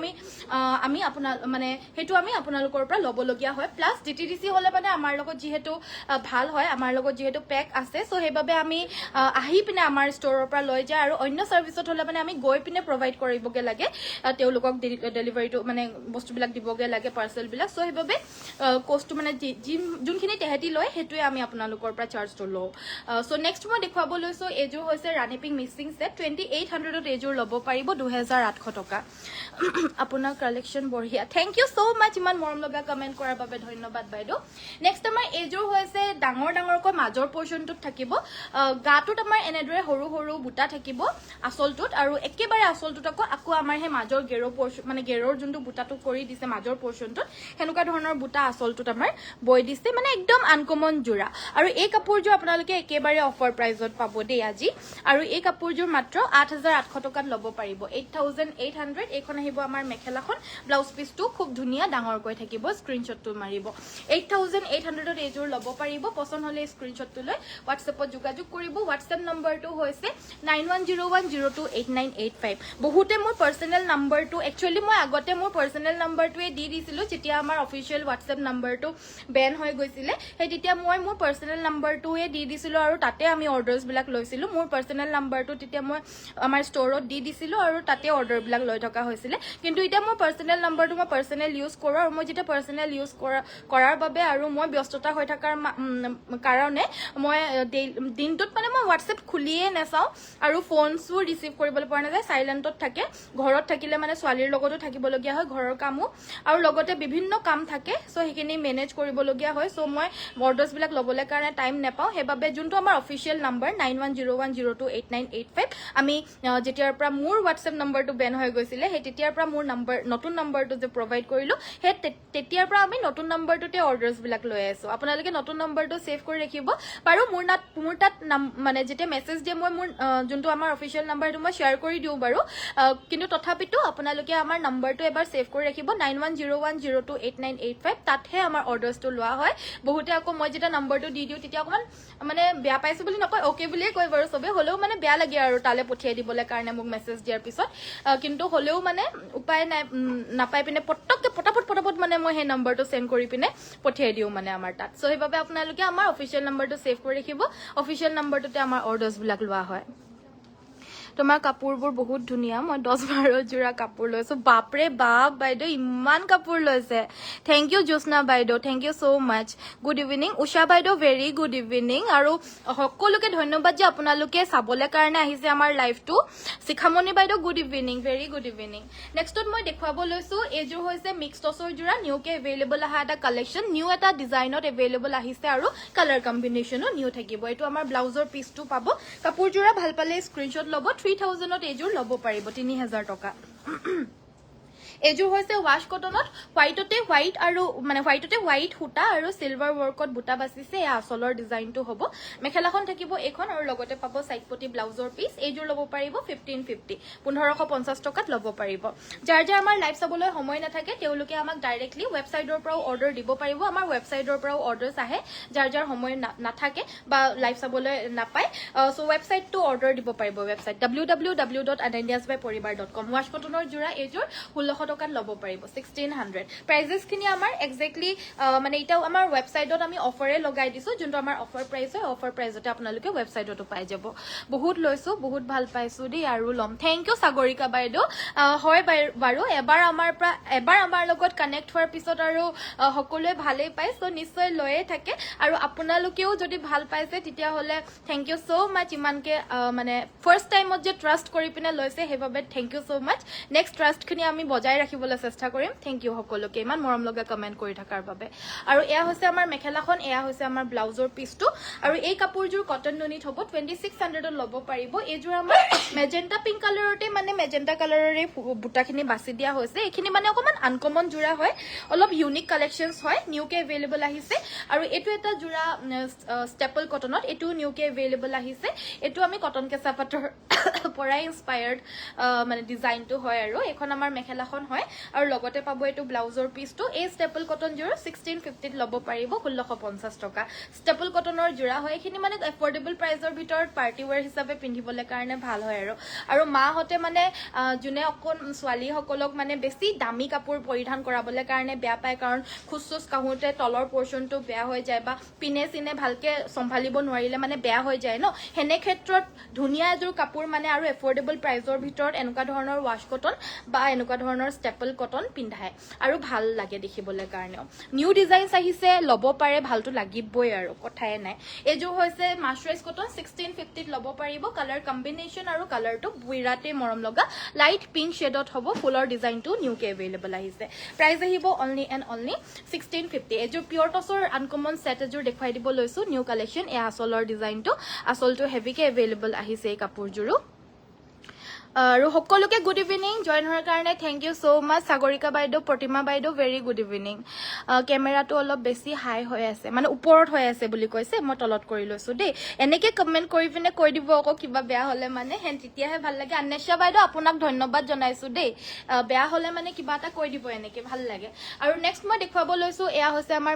আমি আপোনালোকৰ পৰা ল'বলগীয়া হয় প্লাস ডিটিডিসি হলে মানে আমাৰ লগত যেহেতু ভাল হয় আমাৰ লগত যেহেতু পেক আছে সো হেবাবে আমি আহি পিনে আমাৰ ষ্টৰৰ পৰা লৈ যায় আৰু অন্য সাৰ্ভিসত হলে মানে আমি গৈ পিনে প্ৰভাইড কৰিবগে লাগে তেওঁলোকক ডেলিভাৰীটো মানে বস্তুবিলাক দিবগে লাগে পাৰ্সেল বিলাক সো হেবাবে কষ্টটো মানে যোনখিনি তেহেতি লয় হেতুৱে আমি আপোনালোকৰ পৰা চাৰ্জটো লও সো নেক্সট মই দেখুৱাব লৈছো এজুৰ হৈছে ৰাণী পিং মিক্সিং সেট 2800 ত এজুৰ ল'ব পাৰিব 2800 টকা আপোনাৰ কালেকশন বঢ়িয়া থ্যাংক ইউ সো মাচ ইমান মৰম লগা কমেন্ট কৰাৰ বাবে ধন্যবাদ বাইদেউ নেক্সট আমাৰ এজুৰ হৈছে ডাঙৰকৈ মাজৰ পৰ্যনটোত থাকিব গাটোত আমাৰ এনেদৰে সৰু সৰু বুটা থাকিব আসলটোত আৰু একেবাৰে আসলটোত আকৌ আমাৰ হে মাজৰ গেৰো পৰ্চন মানে গেৰৰ যোনটো বুটাটো কৰি দিছে মাজৰ পৰ্চনটোত হেনুকা ধৰণৰ বুটা আসলটোত আমাৰ বৈ দিছে মানে একদম আনকমন জোৰা আৰু এই কাপোৰযোৰ আপোনালোকে একেবাৰে অফাৰ প্ৰাইজত পাব দেই আজি আৰু এই কাপোৰযোৰ মাত্ৰ 8800 টকাত ল'ব পাৰিব 8800 এইখন আহিব আমাৰ মেখেলাখন ব্লাউজ পিচটো খুব ধুনীয়া ডাঙৰকৈ থাকিব স্ক্ৰীনশ্বটটো মাৰিব 8800ত এইযোৰ ল'ব পাৰিব পছন্দ হ'লে স্ক্ৰীনশ্বটটো লৈ হোৱাটছএপত যোগাযোগ কৰিব হোৱাটছএপ নম্বৰটো হৈছে 9101028985 বহুতে মোৰ পাৰ্সোনেল নম্বৰটো একচুয়ালি মই আগতে মোৰ পাৰ্সোনেল নম্বৰটোৱে দি দিছিলো যেতিয়া আমাৰ অফিচিয়েল হোৱাটছএপ নম্বৰটো বেন হৈ গৈছিলে সেই তেতিয়া মই মোৰ পাৰ্সোনেল নম্বৰটোৱে দি দিছিলো আৰু তাতে আমি অৰ্ডাৰ্ছ বিলাক লৈছিলো মোৰ পাৰ্সোনেল নম্বৰটো তেতিয়া মই আমাৰ ষ্টৰত দি দিছিলো আৰু তাতে অৰ্ডাৰ বিলাক লৈ থকা হৈছিলে কিন্তু এতিয়া মোৰ পাৰ্সোনেল নম্বৰটো মই পাৰ্সোনেল ইউজ কৰো আৰু মই যেতিয়া পাৰ্সোনেল ইউজ কৰাৰ বাবে আৰু মই ব্যস্ততা হৈ থকাৰ কাৰণে মই দিনটোত মানে মই হোৱাটছএপ খুলিয়ে নাচাও আৰু ফোনছো ৰিসিভ কৰিবলৈ পৰা নাযায় সাইলেন্টত থাকে ঘৰত থাকিলে মানে ছোৱালীৰ লগতো থাকিবলগীয়া হয় ঘৰৰ কামো আৰু লগতে বিভিন্ন কাম থাকে সো সেইখিনি মেনেজ কৰিবলগীয়া হয় সো মই অৰ্ডাৰ্ছ বিলাক ল'বলৈ কাৰণে টাইম নাপাও সেইবাবে যোনটো আমাৰ অফিচিয়েল নম্বৰ 9101028985 আমি যেতিয়াৰ পৰা মোৰ হোৱাটছএপ নম্বৰটো বেন হৈ গৈছিলে সেই তেতিয়াৰ পৰা মোৰ নম্বৰ নতুন নম্বৰটো যে প্ৰভাইড কৰিলো সেই তেতিয়াৰ পৰা আমি নতুন নম্বৰটোতে অৰ্ডাৰ্ছ বিলাক লৈ আছো আপোনালোকে নতুন নম্বৰটো সেভ কৰি ৰাখিব বাৰু মোৰ তাত মানে যেতিয়া মেছেজ দিয়ে মই মোৰ যোনটো আমাৰ অফিচিয়েল নম্বৰটো মই শেয়াৰ কৰি দিও বাৰু কিন্তু তথাপিতো আপোনালোকে আমাৰ নম্বৰটো এবাৰ সেভ কৰি ৰাখিব 9101028985 তাতহে আমাৰ অৰ্ডাৰ্ছটো লোৱা হয় বহুতে আকৌ মই যেতিয়া নম্বৰটো দি দিও তেতিয়া অকমান মানে বেয়া পাইছো বুলি নকয় ওকে বুলিয়ে কয় বাৰু সবে হলেও মানে বেয়া লাগে আৰু তালে পঠিয়াই দিবলৈ কাৰণে মোক মেছেজ দিয়াৰ পিছত কিন্তু হলেও মানে উপায় নাই নাপাই পিনে পটাপট মানে মই সেই নম্বৰটো সেন্ড কৰি পিনে পঠিয়াই দিও মানে আমাৰ তাত সো সেইবাবে আপোনালোকে আমাৰ অফিচিয়েল নম্বৰটো সেভ কৰি ৰাখিব অফিচিয়েল নম্বৰটোতে আমাৰ অৰ্ডাৰ্ছ বিলাক লোৱা হয় তোমাৰ কাপোৰবোৰ বহুত ধুনীয়া মই 10-12 জোৰা কাপোৰ লৈছো বাপৰে বাপ বাইদেউ ইমান কাপোৰ লৈছে থ্যাংক ইউ জোসনা বাইদেউ thank you so mass good evening Usha বাইদেউ ভেৰি গুড ইভিনিং আৰু সকলোকে ধন্যবাদ যে আপোনালোকে চাবলৈ কাৰণে আহিছে আমাৰ লাইভটো শিখামণি বাইদেউ good evening very good evening নেক্সটত মই দেখুৱাব লৈছো এইযোৰ হৈছে মিক্স টছৰ জোৰা নিউকে এভেইলেবল আহা এটা কালেকশন নিউ এটা ডিজাইনত এভেইলেবল আহিছে আৰু কালাৰ কম্বিনেশনো নিউ থাকিব এইটো আমাৰ ব্লাউজৰ পিচটো পাব কাপোৰ জোৰা ভাল পালে স্ক্ৰীনশ্বট ল'ব 3000ত এইযোৰ ল'ব পাৰিব 3000 টকা এযোৰ হৈছে ওয়াশ কটনত হোৱাইটতে হোৱাইট আৰু মানে হোৱাইটতে হোৱাইট সূতা আৰু সিলভাৰ ওয়াৰ্কত বুটা বাছিছে এই আসলৰ ডিজাইনটো হ'ব মেখেলাখন থাকিব এখন আৰু লগতে পাব সাইডপটি ব্লাউজৰ পিস এইযোৰ ল'ব পাৰিব 1550 1550 টকাত ল'ব পাৰিব যাৰ যাৰ আমাৰ লাইভ চাবলৈ সময় নাথাকে তেওঁলোকে আমাক ডাইৰেক্টলি ৱেবসাইটৰ পৰাও অৰ্ডাৰ দিব পাৰিব আমাৰ ৱেবসাইটৰ পৰাও অৰ্ডাৰছ আহে যাৰ যাৰ সময় নাথাকে বা লাইভ চাবলৈ নাপায় সো ৱেবসাইটটো অৰ্ডাৰ দিব পাৰিব ৱেবসাইট www.anandiasbyporibar.com ওয়াশ কটনৰ জোৰা এইযোৰ 1600 টকাত ল'ব পাৰিব 1600 প্ৰাইজেস খিনি আমাৰ এক্স্যাক্টলি মানে এটাও আমাৰ ৱেবসাইটত আমি অফাৰে লগাই দিছো যোনটো আমাৰ অফাৰ প্ৰাইস হয় অফাৰ প্ৰাইসতে আপোনালোকে ৱেবসাইটতো পাই যাব বহুত লৈছো বহুত ভাল পাইছো দেই আৰু লম থ্যাংক ইউ সাগৰিকা বাইদেউ হয় বাৰু এবাৰ আমাৰ লগত কানেক্ট হোৱাৰ পিছত আৰু সকলোৱে ভালেই পায় সো নিশ্চয় লৈয়ে থাকে আৰু আপোনালোকেও যদি ভাল পাইছে তেতিয়া হলে থ্যাংক ইউ সো মাচ ইমানকে মানে ফাৰ্স্ট টাইমত যে ট্ৰাষ্ট কৰি পিনে লৈছে হেবাবে thank you so mass next trust খিনি আমি বজাই ৰাখিবলৈ চেষ্টা কৰিম থ্যাংক ইউ সকলোকে ইমান মৰম লগা কমেন্ট কৰি থাকাৰ বাবে আৰু এয়া হৈছে আমাৰ মেখেলাখন এয়া হৈছে আমাৰ ব্লাউজৰ পিচটো আৰু এই কাপোৰযোৰ কটন নুনিত হ'ব 2600ত ল'ব পাৰিব এইযোৰ আমাৰ মেজেন্টা পিংক কালাৰতে মানে মেজেন্টা কালাৰৰে বুটাখিনি বাছি দিয়া হৈছে এইখিনি মানে অকমান আনকমন জোৰা হয় অলপ ইউনিক কালেকশনছ হয় নিউকে এভেইলেবল আহিছে আৰু এটো এটা জোৰা ষ্টেপল কটনত এটো নিউকে এভেইলেবল আহিছে এটো আমি কটন কেঁচা পাটৰ পৰা ইনস্পায়াৰ্ড মানে ডিজাইনটো হয় আৰু এখন আমাৰ মেখেলাখন হয় আৰু লগতে পাব এটো ব্লাউজৰ পিচটো এই ষ্টেপল কটন জোৰ 1650ত ল'ব পাৰিব 1650 টকা ষ্টেপল কটনৰ জোৰা হয় এখিনি মানে এফৰ্ডেবল প্ৰাইজৰ ভিতৰত পাৰ্টি ওয়্যাৰ হিচাপে পিন্ধিবলৈ কাৰণে ভাল হয় আৰু মাহতে মানে জুনে অকন ছোৱালী সকলক মানে বেছি দামী কাপোৰ পৰিধান কৰাবলৈ কাৰণে বেয়া পায় কাৰণ খুচুচ কাহুতে তলৰ পৰ্চনটো বেয়া হৈ যায় বা পিনে সিনে ভালকে সম্ভালিব নোৱাৰিলে মানে বেয়া হৈ যায় ন হেনে ক্ষেত্ৰত ধুনিয়া এযোৰ কাপোৰ মানে আৰু এফৰ্ডেবল প্ৰাইজৰ ভিতৰত এনেকুৱা ধৰণৰ ওয়াশ কটন বা এনেকুৱা ধৰণৰ ষ্টেপল কটন পিন্ধায় আৰু ভাল লাগে দেখিবলৈ কাৰণে নিউ ডিজাইনছ আহিছে ল'ব পাৰে ভালটো লাগিবই আৰু কথাই নাই এযোৰ হৈছে মাছৰাইজ কটন 1650ত ল'ব পাৰিব কালাৰ কম্বিনেশন আৰু কালাৰটো বিৰাটে মৰম লগা লাইট পিংক শেডত হ'ব ফুলৰ ডিজাইনটো নিউকে এভেইলেবল আহিছে প্ৰাইস আহিব অনলি এণ্ড অনলি 1650 এযোৰ পিয়ৰ টছৰ আনকমন সেট এযোৰ দেখুৱাই দিব লৈছো নিউ কালেকশন এ আসলৰ ডিজাইনটো আসলটো হেভিকে এভেইলেবল আহিছে এই কাপোৰযোৰো আৰু সকলোকে গুড ইভিনিং জইন হোৱাৰ কাৰণে থেংক ইউ ছ' মাছ সাগৰিকা বাইদেউ প্ৰতিমা বাইদেউ ভেৰি গুড ইভিনিং কেমেৰাটো অলপ বেছি হাই হৈ আছে মানে ওপৰত হৈ আছে বুলি কৈছে মই তলত কৰি লৈছোঁ দেই এনেকৈ কমেণ্ট কৰি পিনে কৈ দিব আকৌ কিবা বেয়া হ'লে মানে তেতিয়াহে ভাল লাগে আন্বেষা বাইদেউ আপোনাক ধন্যবাদ জনাইছোঁ দেই বেয়া হ'লে মানে কিবা এটা কৈ দিব এনেকৈ ভাল লাগে আৰু নেক্সট মই দেখুৱাব লৈছোঁ এয়া হৈছে আমাৰ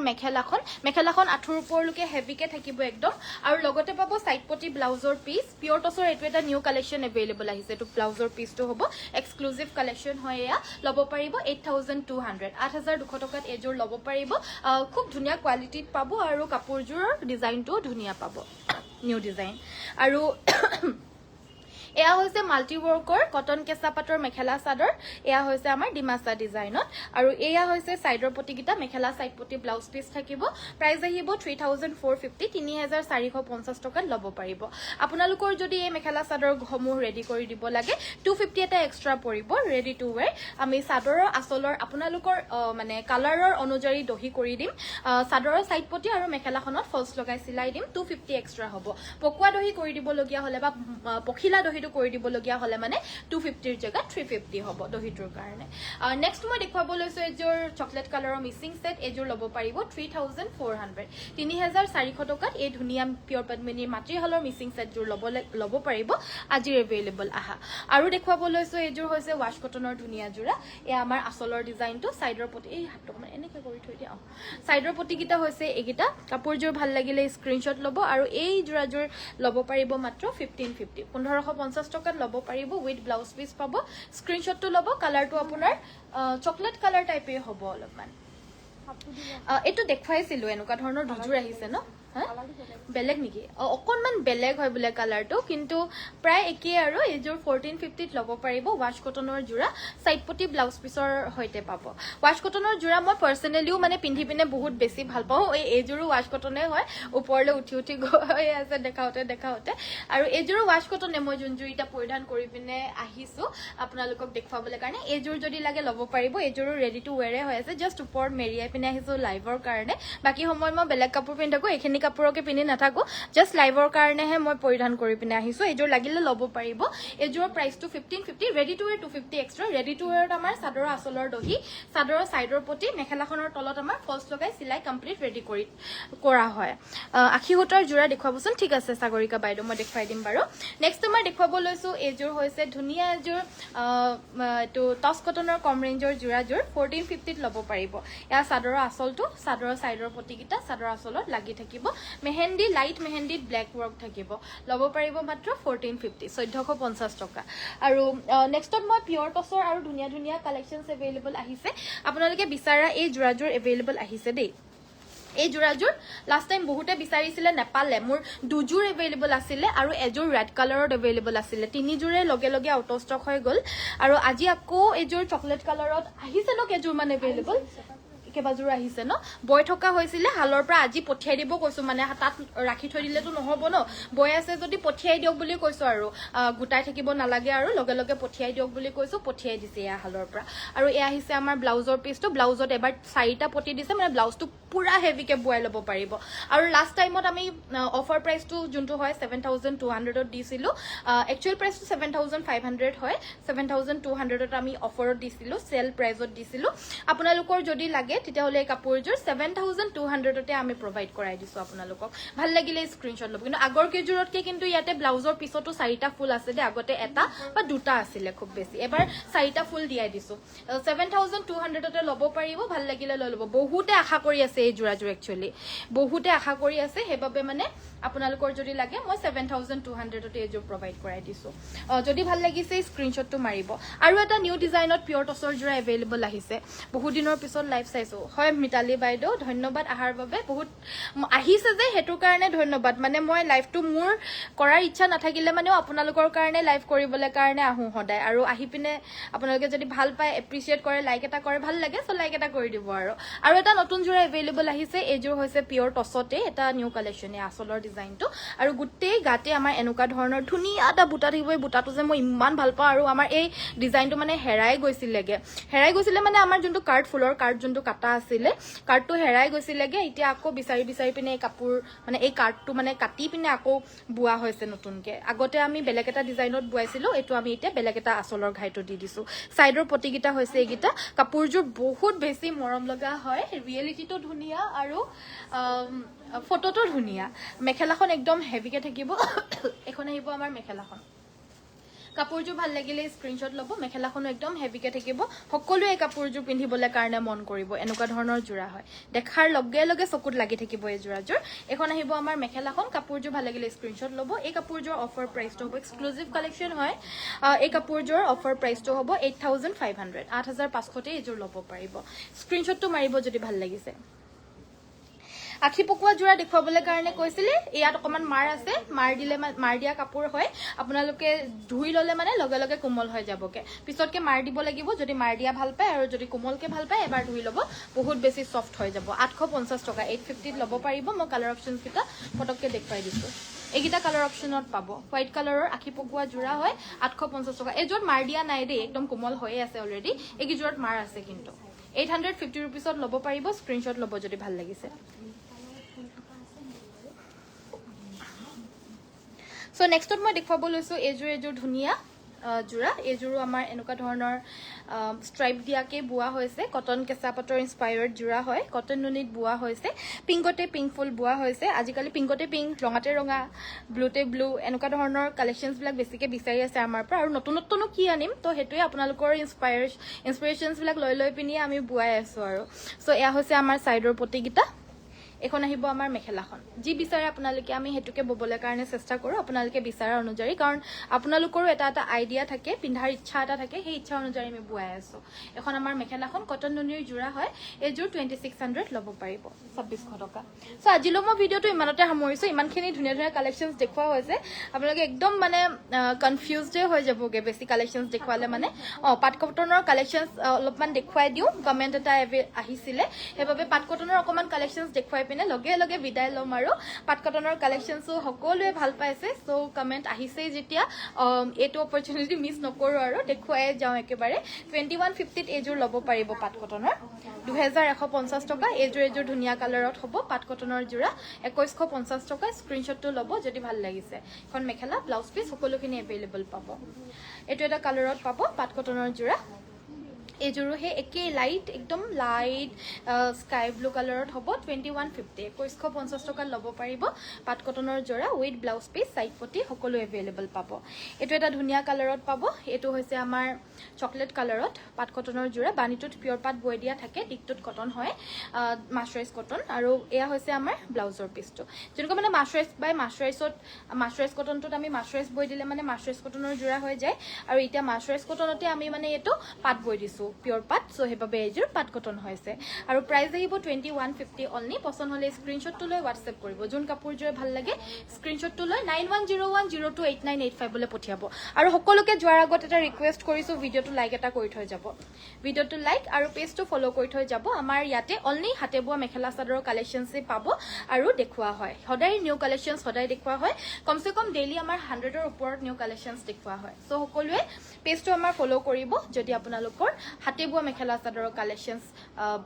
মেখেলাখন আঁঠুৰ ওপৰলৈকে হেভিকৈ থাকিব একদম আৰু লগতে পাব চাইড পটি ব্লাউজৰ পিচ পিয়ৰ টছৰ এইটো এটা নিউ কালেকশ্যন এভেইলেবল আহিছে এইটো ব্লাউজৰ পিচটো হ'ব এক্সক্লুজিভ কালেকশ্যন হয় এয়া ল'ব পাৰিব 8,200 8,200 টকাত এযোৰ ল'ব পাৰিব খুব ধুনীয়া কোৱালিটিত পাব আৰু কাপোৰযোৰৰ ডিজাইনটোও ধুনীয়া পাব নিউ ডিজাইন আৰু এয়া হৈছে মাল্টি ৱৰ্কৰ কটন কেঁচা পাটৰ মেখেলা চাদৰ এয়া হৈছে আমাৰ ডিমাচা ডিজাইনত আৰু এয়া হৈছে চাইডৰ পটিকেইটা মেখেলা চাইড পটি ব্লাউজ পিচ থাকিব প্ৰাইচ আহিব 3,450 3,450 টকাত ল'ব পাৰিব আপোনালোকৰ যদি এই মেখেলা চাদৰসমূহ ৰেডি কৰি দিব লাগে 250 এটা এক্সট্ৰা পৰিব ৰেডি টু ৱেৰ আমি চাদৰৰ আচলৰ আপোনালোকৰ মানে কালাৰৰ অনুযায়ী দহি কৰি দিম চাদৰৰ চাইড পটি আৰু মেখেলাখনত ফলছ লগাই চিলাই দিম 250 এক্সট্ৰা হ'ব পকোৱা দহি কৰি দিবলগীয়া হ'লে বা পখিলা দহিটো কৰি দিবলগীয়া হ'লে মানে 250ৰ জেগাত 350 হ'ব দহিটোৰ কাৰণে নেক্সট মই দেখুৱাব লৈছোঁ এযোৰ চকলেট কালাৰৰ মিচিং ছেট এযোৰ ল'ব পাৰিব 3,400 3,400 টকাত এই ধুনীয়া পিয়ৰ পদ্মিনীৰ মাতৃশালৰ মিচিং ছেটযোৰ ল'ব পাৰিব আজিৰ এভেইলেবল আহা আৰু দেখুৱাব লৈছোঁ এযোৰ হৈছে ৱাছ কটনৰ ধুনীয়া যোৰা এয়া আমাৰ আচলৰ ডিজাইনটো চাইডৰ পটি এই হাতটো অকণমান এনেকৈ কৰি থৈ দিয়া চাইডৰ পটিকেইটা হৈছে এইকেইটা কাপোৰযোৰ ভাল লাগিলে স্ক্ৰীনশ্বট ল'ব আৰু এই যোৰাযোৰ ল'ব পাৰিব মাত্ৰ 1,550 1,550 টকাত ল'ব পাৰিব উইথ ব্লাউজ পিচ পাব স্ক্ৰীনশ্বটটো ল'ব কালাৰটো আপোনাৰ চকলেট কালাৰ টাইপেই হ'ব অলপমান এইটো দেখুৱাইছিলোঁ এনেকুৱা ধৰণৰ দুযোৰ আহিছে ন বেলেগ নেকি অকণমান বেলেগ হয় বোলে কালাৰটো কিন্তু প্ৰায় একেই আৰু এইযোৰ 1,450ত ল'ব পাৰিব ৱাছ কটনৰ যোৰা চাইড পটি ব্লাউজ পিচৰ সৈতে পাব ৱাছ কটনৰ যোৰা মই পাৰ্চনেলিও মানে পিন্ধি পিনে বহুত বেছি ভাল পাওঁ এইযোৰো ৱাছ কটনে হয় ওপৰলৈ উঠি গৈ আছে দেখাওঁতে আৰু এইযোৰো ৱাছ কটনে মই যোনযোৰ এতিয়া পৰিধান কৰি পিনে আহিছোঁ আপোনালোকক দেখুৱাবলৈ কাৰণে এইযোৰ যদি লাগে ল'ব পাৰিব এইযোৰো ৰেডি টু ৱেৰে হৈ আছে জাষ্ট ওপৰত মেৰিয়াই পিনে আহিছোঁ লাইভৰ কাৰণে বাকী সময়ত মই বেলেগ কাপোৰ পিন্ধি থাকোঁ এইখিনি কাপোৰকে পিন্ধি নাথাকোঁ জাষ্ট লাইভৰ কাৰণেহে মই পৰিধান কৰি পিনে আহিছোঁ এইযোৰ লাগিলে ল'ব পাৰিব এইযোৰৰ প্ৰাইচটো 1,550 ready to wear 250 extra ready to ৱেৰত আমাৰ চাদৰৰ আচলৰ দহি চাদৰৰ চাইডৰ প্ৰতি মেখেলাখনৰ তলত আমাৰ ফলছ লগাই চিলাই কমপ্লিট ৰেডি কৰা হয় আশী সূতাৰ যোৰা দেখুৱাবচোন ঠিক আছে সাগৰিকা বাইদেউ মই দেখুৱাই দিম বাৰু নেক্সট মই দেখুৱাব লৈছোঁ এইযোৰ হৈছে ধুনীয়া এযোৰ এইটো টছ কটনৰ কম ৰেঞ্জৰ যোৰাযোৰ 1,450ত ল'ব পাৰিব এয়া চাদৰৰ আচলটো চাদৰৰ চাইডৰ পটিকেইটা চাদৰৰ আচলত লাগি থাকিব মেহেন্দি লাইট মেহেন্দিত ব্লেক ৱৰ্ক থাকিব ল'ব পাৰিব মাত্ৰ 1,450 1,450 টকা আৰু নেক্সটত মই পিয়ৰ টছৰ আৰু ধুনীয়া ধুনীয়া কালেকশ্যনছ এভেইলেবল আহিছে আপোনালোকে বিচাৰা এই যোৰাযোৰ এভেইলেবল আহিছে দেই এই যোৰাযোৰ লাষ্ট টাইম বহুতে বিচাৰিছিলে নেপালে মোৰ দুযোৰ এভেইলেবল আছিলে আৰু এযোৰ ৰেড কালাৰত এভেইলেবল আছিলে তিনিযোৰে লগে লগে আউট অফ ষ্টক হৈ গ'ল আৰু আজি আকৌ এযোৰ চকলেট কালাৰত আহিছে ন কেইযোৰ মান এভেইলেবল কেইবাযোৰ আহিছে ন বৈ থকা হৈছিলে হালৰ পৰা আজি পঠিয়াই দিব কৈছোঁ মানে তাত ৰাখি থৈ দিলেতো নহ'ব ন বৈ আছে যদি পঠিয়াই দিয়ক বুলি কৈছোঁ আৰু গোটাই থাকিব নালাগে আৰু লগে লগে পঠিয়াই দিয়ক বুলি কৈছোঁ পঠিয়াই দিছে এয়া হালৰ পৰা আৰু এয়া আহিছে আমাৰ ব্লাউজৰ পিচটো ব্লাউজত এবাৰ 4টা পটি দিছে মানে ব্লাউজটো পুৰা হেভিকৈ বোৱাই ল'ব পাৰিব আৰু লাষ্ট টাইমত আমি অফাৰ প্ৰাইচটো যোনটো হয় 7,200ত দিছিলোঁ একচুৱেল প্ৰাইচটো 7,500 হয় 7,200ত আমি অফাৰত দিছিলোঁ চেল প্ৰাইজত দিছিলোঁ আপোনালোকৰ যদি লাগে তেতিয়াহ'লে এই কাপোৰযোৰ 7,200তে আমি প্ৰভাইড কৰাই দিছোঁ আপোনালোকক ভাল লাগিলে স্ক্ৰীনশ্বট ল'ব কিন্তু আগৰ কেইযোৰতকৈ কিন্তু ইয়াতে ব্লাউজৰ পিছতো 4টা ফুল আছে দেই আগতে এটা বা দুটা আছিলে খুব বেছি এবাৰ 4টা ফুল দিয়াই দিছোঁ 7,200তে ল'ব পাৰিব ভাল লাগিলে লৈ ল'ব বহুতে আশা কৰি আছে এই যোৰাযোৰ একচুৱেলি বহুতে আশা কৰি আছে সেইবাবে মানে আপোনালোকৰ যদি লাগে মই 7,200তে এইযোৰ প্ৰভাইড কৰাই দিছোঁ যদি ভাল লাগিছে স্ক্ৰীনশ্বটটো মাৰিব আৰু এটা নিউ ডিজাইনত পিয়ৰ টছৰ যোৰা এভেইলেবল আহিছে বহুত দিনৰ পিছত লাইভ চাইছোঁ হয় মিতালী বাইদেউ ধন্যবাদ অহাৰ বাবে বহুত আহিছে যে সেইটোৰ কাৰণে ধন্যবাদ মানে মই লাইভটো মোৰ কৰাৰ ইচ্ছা নাথাকিলে মানেও আপোনালোকৰ কাৰণে লাইভ কৰিবলৈ কাৰণে আহোঁ সদায় আৰু আহি পিনে আপোনালোকে যদি ভাল পায় এপ্ৰিচিয়েট কৰে লাইক এটা কৰে ভাল লাগে চ' লাইক এটা কৰি দিব আৰু এটা নতুন যোৰা এভেইলেবল আহিছে এইযোৰ হৈছে পিয়ৰ টছতে এটা নিউ কালেকশ্যনে আচলৰ ডিজাইনটো আৰু গোটেই গাতে আমাৰ এনেকুৱা ধৰণৰ ধুনীয়া এটা বুটা থাকিব এই বুটাটো যে মই ইমান ভাল পাওঁ আৰু আমাৰ এই ডিজাইনটো মানে হেৰাই গৈছিলে মানে আমাৰ যোনটো কাৰ্ড ফুলৰ কাৰ্ড যোনটো কাটা আছিলে কাৰ্ডটো হেৰাই গৈছিলেগে এতিয়া আকৌ বিচাৰি পিনে এই কাপোৰ মানে এই কাৰ্ডটো মানে কাটি পিনে আকৌ বুৱা হৈছে নতুনকে আগতে আমি বেলেগ এটা ডিজাইনত বুৱাইছিলো এটো আমি এতিয়া বেলেগ এটা আচলৰ ঘাইটো দি দিছো সাইডৰ পটিগিটা হৈছে এইগিটা কাপোৰজোৰ বহুত বেছি মৰম লগা হয় ৰিয়েলিটিটো ধুনিয়া আৰু ফটোটো ধুনিয়া মেখেলাখন একদম হেভিকে থাকিব এখন আহিব আমাৰ মেখেলাখন কাপোৰজোৰ ভাল লাগিলে স্ক্ৰিনশ্বট লব মেখেলাখনো একদম হেভিকে থাকিব সকলোৱে কাপোৰজোৰ পিন্ধিবলৈ কাৰণে মন কৰিব এনেকুৱা ধৰণৰ জোৰা হয় দেখাৰ লগে লগে চকুত লাগি থাকিব এই জোৰাজোৰ এখন আহিব আমাৰ মেখেলাখন কাপোৰজোৰ ভাল লাগিলে স্ক্ৰিনশ্বট লব এই কাপোৰজোৰ অফাৰ প্ৰাইসটো হ'ব এক্সক্লুসিভ কালেকশন হয় এই কাপোৰজোৰ অফাৰ প্ৰাইসটো হ'ব 8500 8500 তে এইজোৰ লব পাৰিব স্ক্ৰিনশ্বটটো মাৰিব যদি ভাল লাগিছে আখি পকুৱা জোৰা দেখুৱাবলৈ কাৰণে কৈছিলে ইয়াত অকমান মাৰ আছে মাৰ দিলে মাৰ দিয়া কাপোৰ হয় আপোনালোকে ধুই ললে মানে লগে লগে কোমল হৈ যাবকে পিছতকে মাৰ দিব লাগিব যদি মাৰ দিয়া ভাল পায় আৰু যদি কোমলকে ভাল পায় এবাৰ ধুই লব বহুত বেছি সফট হৈ যাব 850 টকা 850 লব পাৰিব মই কালাৰ অপচনস কিটা ফটককে দেখুৱাই দিছো এইগিটা কালাৰ অপচনত পাব হোৱাইট কালাৰৰ আখি পকুৱা জোৰা হয় 850 টকা এজোৰ মাৰ দিয়া নাই দেই একদম কোমল হৈয়ে আছে অলৰেডি এইগিজোৰত মাৰ আছে কিন্তু 850 रुपीसত লব পাৰিব স্ক্ৰিনশ্বট লব যদি ভাল লাগিছে So next মই দেখুৱাব লৈছো এজোৰ ধুনিয়া জোৰা এজোৰো আমাৰ এনেকুৱা ধৰণৰ ষ্ট্ৰাইপ দিয়াকে বুৱা হৈছে কটন কেঁচা পাটৰ ইনস্পায়াৰ্ড জোৰা হয় কটন নুনিত বুৱা হৈছে পিংকতে পিংক ফুল বুৱা হৈছে আজিকালি পিংকতে পিংক ৰঙাতে ৰঙা ব্লুতে ব্লু এনেকুৱা ধৰণৰ কালেকশনছ বিলাক বেছিকে বিচাৰি আছে আমাৰ পৰা আৰু নতুন নতুন কি আনিম তো হেতুৱে আপোনালোকৰ ইনস্পিৰেশনছ বিলাক লৈ পিনি আমি বুৱাই আছো আৰু সো এয়া হৈছে আমাৰ সাইডৰ পটিগিটা এখন আহিব আমাৰ মেখেলাখন যি বিচাৰে আপোনালোকে আমি হেতুকে ববলে কাৰণে চেষ্টা কৰো আপোনালোকে বিচাৰা অনুযায়ী কাৰণ আপোনালোকৰো এটা আইডিয়া থাকে পিন্ধাৰ ইচ্ছা এটা থাকে সেই ইচ্ছা অনুযায়ী আমি বুৱাই আছো এখন আমাৰ মেখেলাখন কটন নুনিৰ জোৰা হয় এজোৰ 2600 লব পাৰিব 2600 টকা সো আজিলৈ মই ভিডিওটো ইমানতে সামৰিছো ইমানখিনি ধুনিয়া ধুনিয়া কালেকশনছ দেখুৱা হৈছে আপোনালোকে একদম মানে কনফিউজড হৈ যাবগে বেছি কালেকশনছ দেখুৱালে মানে পাট কটনৰ কালেকশনছ অলপমান দেখুৱাই দিও কমেন্ট এটা আহিছিলে হেবাবে পাট কটনৰ অকমান কালেকশনছ দেখুৱাই পিনে লগে লগে বিদায় লম আৰু পাট কটনৰ কালেকশনছো সকলোৱে ভাল পাইছে সো কমেন্ট আহিছে যেতিয়া এটো অপৰচুনিটি মিস নকৰো আৰু দেখুৱাই যাও একেবাৰে 2150 ত এজোৰ লব পাৰিব পাট কটনৰ 2150 টকা এজোৰ ধুনিয়া কালাৰত হ'ব পাট কটনৰ জোৰা 2150 টকা স্ক্ৰিনশ্বটটো লব যদি ভাল লাগিছে এখন মেখেলা ব্লাউজ পিস সকলোখিনি अवेलेबल পাব এটো এটা কালাৰত পাব পাট কটনৰ জোৰা এজোৰো হে একে লাইট একদম লাইট স্কাই ব্লু কালাৰত হ'ব 2150 2150 টকা লব পাৰিব পাট কটনৰ জোৰা উইথ ব্লাউজ পিস সাইড পটি সকলো अवेलेबल পাব এটো এটা ধুনিয়া কালাৰত পাব এটো হৈছে আমাৰ চকলেট কালাৰত পাট কটনৰ জোৰা বানিটোত পিওৰ পাট বৈ দিয়া থাকে দিকটোত কটন হয় মাছৰাইজ কটন আৰু এয়া হৈছে আমাৰ ব্লাউজৰ পিসটো যেনেকৈ মানে মাছৰাইজ কটনটোত আমি মাছৰাইজ বৈ দিলে মানে মাছৰাইজ কটনৰ জোৰা হৈ যায় আৰু এতিয়া মাছৰাইজ কটনতে আমি মানে এটো পাট বৈ দিছো পিওৰ পাট সো হেবাবে এজোৰ পাট কটন হৈছে আৰু প্ৰাইস আহিব 2150 অনলি পছন্দ হলে স্ক্ৰিনশ্বটটো লৈ WhatsApp কৰিব যোন কাপোৰজোৰ ভাল লাগে স্ক্ৰিনশ্বটটো লৈ 9101028985 বলে পঠিয়াব আৰু সকলোকে যোৱাৰ আগত এটা ৰিকুৱেষ্ট কৰিছো ভিডিওটো লাইক এটা কৰি থৈ যাব ভিডিওটো লাইক আৰু পেজটো ফলো কৰি থৈ যাব আমাৰ ইয়াতে অনলি হাতে বোৱা মেখেলা চাদৰৰ কালেকশনছ পাব আৰু দেখুৱা হয় সদায় নিউ কালেকশনছ সদায় দেখুৱা হয় কমসে কম ডেইলি আমাৰ 100ৰ ওপৰত নিউ কালেকশনছ দেখুৱা হয় সো সকলোৱে পেজটো আমাৰ ফলো কৰিব যদি আপোনালোকৰ হাতে বোৱা মেখেলা চাদৰৰ কালেকশনছ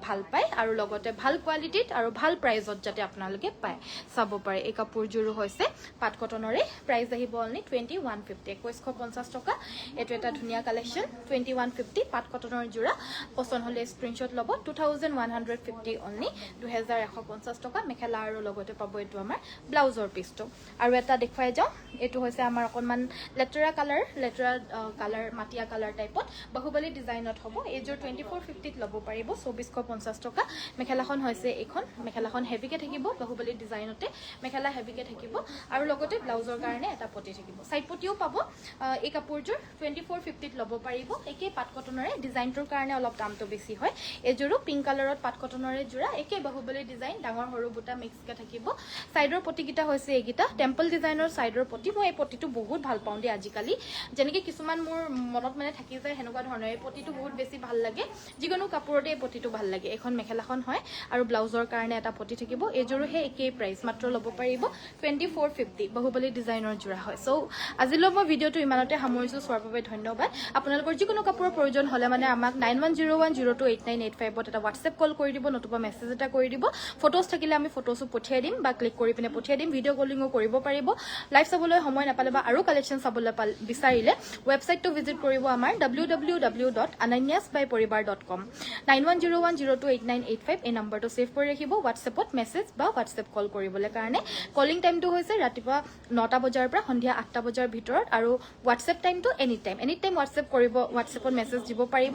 ভাল পায় আৰু লগতে ভাল কোৱালিটিত আৰু ভাল প্ৰাইজত যাতে আপোনালোকে পায় চাব পাৰে এই কাপোৰজোৰো হৈছে পাট কটনৰে প্ৰাইস আহিব অনলি 2150 2150 টকা এটো এটা ধুনিয়া কালেকশন 2150 পাট কটনৰ জোৰা পছন্দ হলে স্ক্ৰিনশ্বট লব 2150 অনলি 2150 টকা মেখেলা আৰু লগতে পাব এটো আমাৰ ব্লাউজৰ পিসটো আৰু এটা দেখুৱাই যাও এটো হৈছে আমাৰ অকনমান লেটৰা কালাৰ মাটিয়া কালাৰ টাইপত বাহুবলী ডিজাইনত হ'ব এজোৰ 2450 ত লব পাৰিব 2450 টকা মেখেলাখন হৈছে এখন মেখেলাখন হেভিকে থাকিব বাহুবলী ডিজাইনতে মেখেলা হেভিকে থাকিব আৰু লগতে ব্লাউজৰ কাৰণে এটা পটি থাকিব সাইড পটিও পাব এই কাপোৰজোৰ 2450 ত লব পাৰিব একে পাট কটনৰে ডিজাইনটোৰ কাৰণে অলপ দামটো বেছি হয় এজোৰো পিংক কালাৰত পাট কটনৰে জোৰা একে বাহুবলী ডিজাইন ডাঙৰ সৰু বুটা মিক্সকে থাকিব সাইডৰ পটিকিটা হৈছে এইগিটা টেম্পল ডিজাইনৰ সাইডৰ পটি মই এই পটিটো বহুত ভাল পাওঁ দে আজিকালি যেনেকৈ কিছুমান মোৰ মনত মানে থাকি যায় হেনেকুৱা ধৰণৰ এই পটিটো বহুত বেছি বেছি ভাল লাগে যিকোনো কাপোৰতে এই পটিটো ভাল লাগে এখন মেখেলাখন হয় আৰু ব্লাউজৰ কাৰণে এটা পটি থাকিব এযোৰো হে একেই প্ৰাইস মাত্ৰ ল'ব পাৰিব 2450 বাহুবলী ডিজাইনৰ জোৰা হয় সো আজিলৈ মই ভিডিওটো ইমানতে সামৰিছো চোৱাৰ বাবে ধন্যবাদ আপোনালোকৰ যিকোনো কাপোৰৰ প্ৰয়োজন হলে মানে আমাক 9101028985 এটা WhatsApp কল কৰি দিব নতুবা মেছেজ এটা কৰি দিব ফটোজ থাকিলে আমি ফটোজও পঠিয়াই দিম বা ক্লিক কৰি পিনে পঠিয়াই দিম ভিডিও কলিংও কৰিব পাৰিব লাইভ চাবলৈ সময় নাপালে বা আৰু কালেকচন চাবলৈ বিচাৰিলে ৱেবসাইটটো ভিজিট কৰিব আমাৰ www.ananyasbyporibar.com 9101028985 এই নম্বৰটো সেভ কৰি ৰাখিব WhatsAppত মেছেজ বা WhatsApp কল কৰিবলৈ কাৰণে কলিং টাইমটো হৈছে ৰাতিপুৱা 9টা বজাৰ পৰা সন্ধিয়া 8টা বজাৰ ভিতৰত আৰু WhatsApp টাইমটো এনি টাইম WhatsApp কৰিব WhatsAppত মেছেজ দিব পাৰিব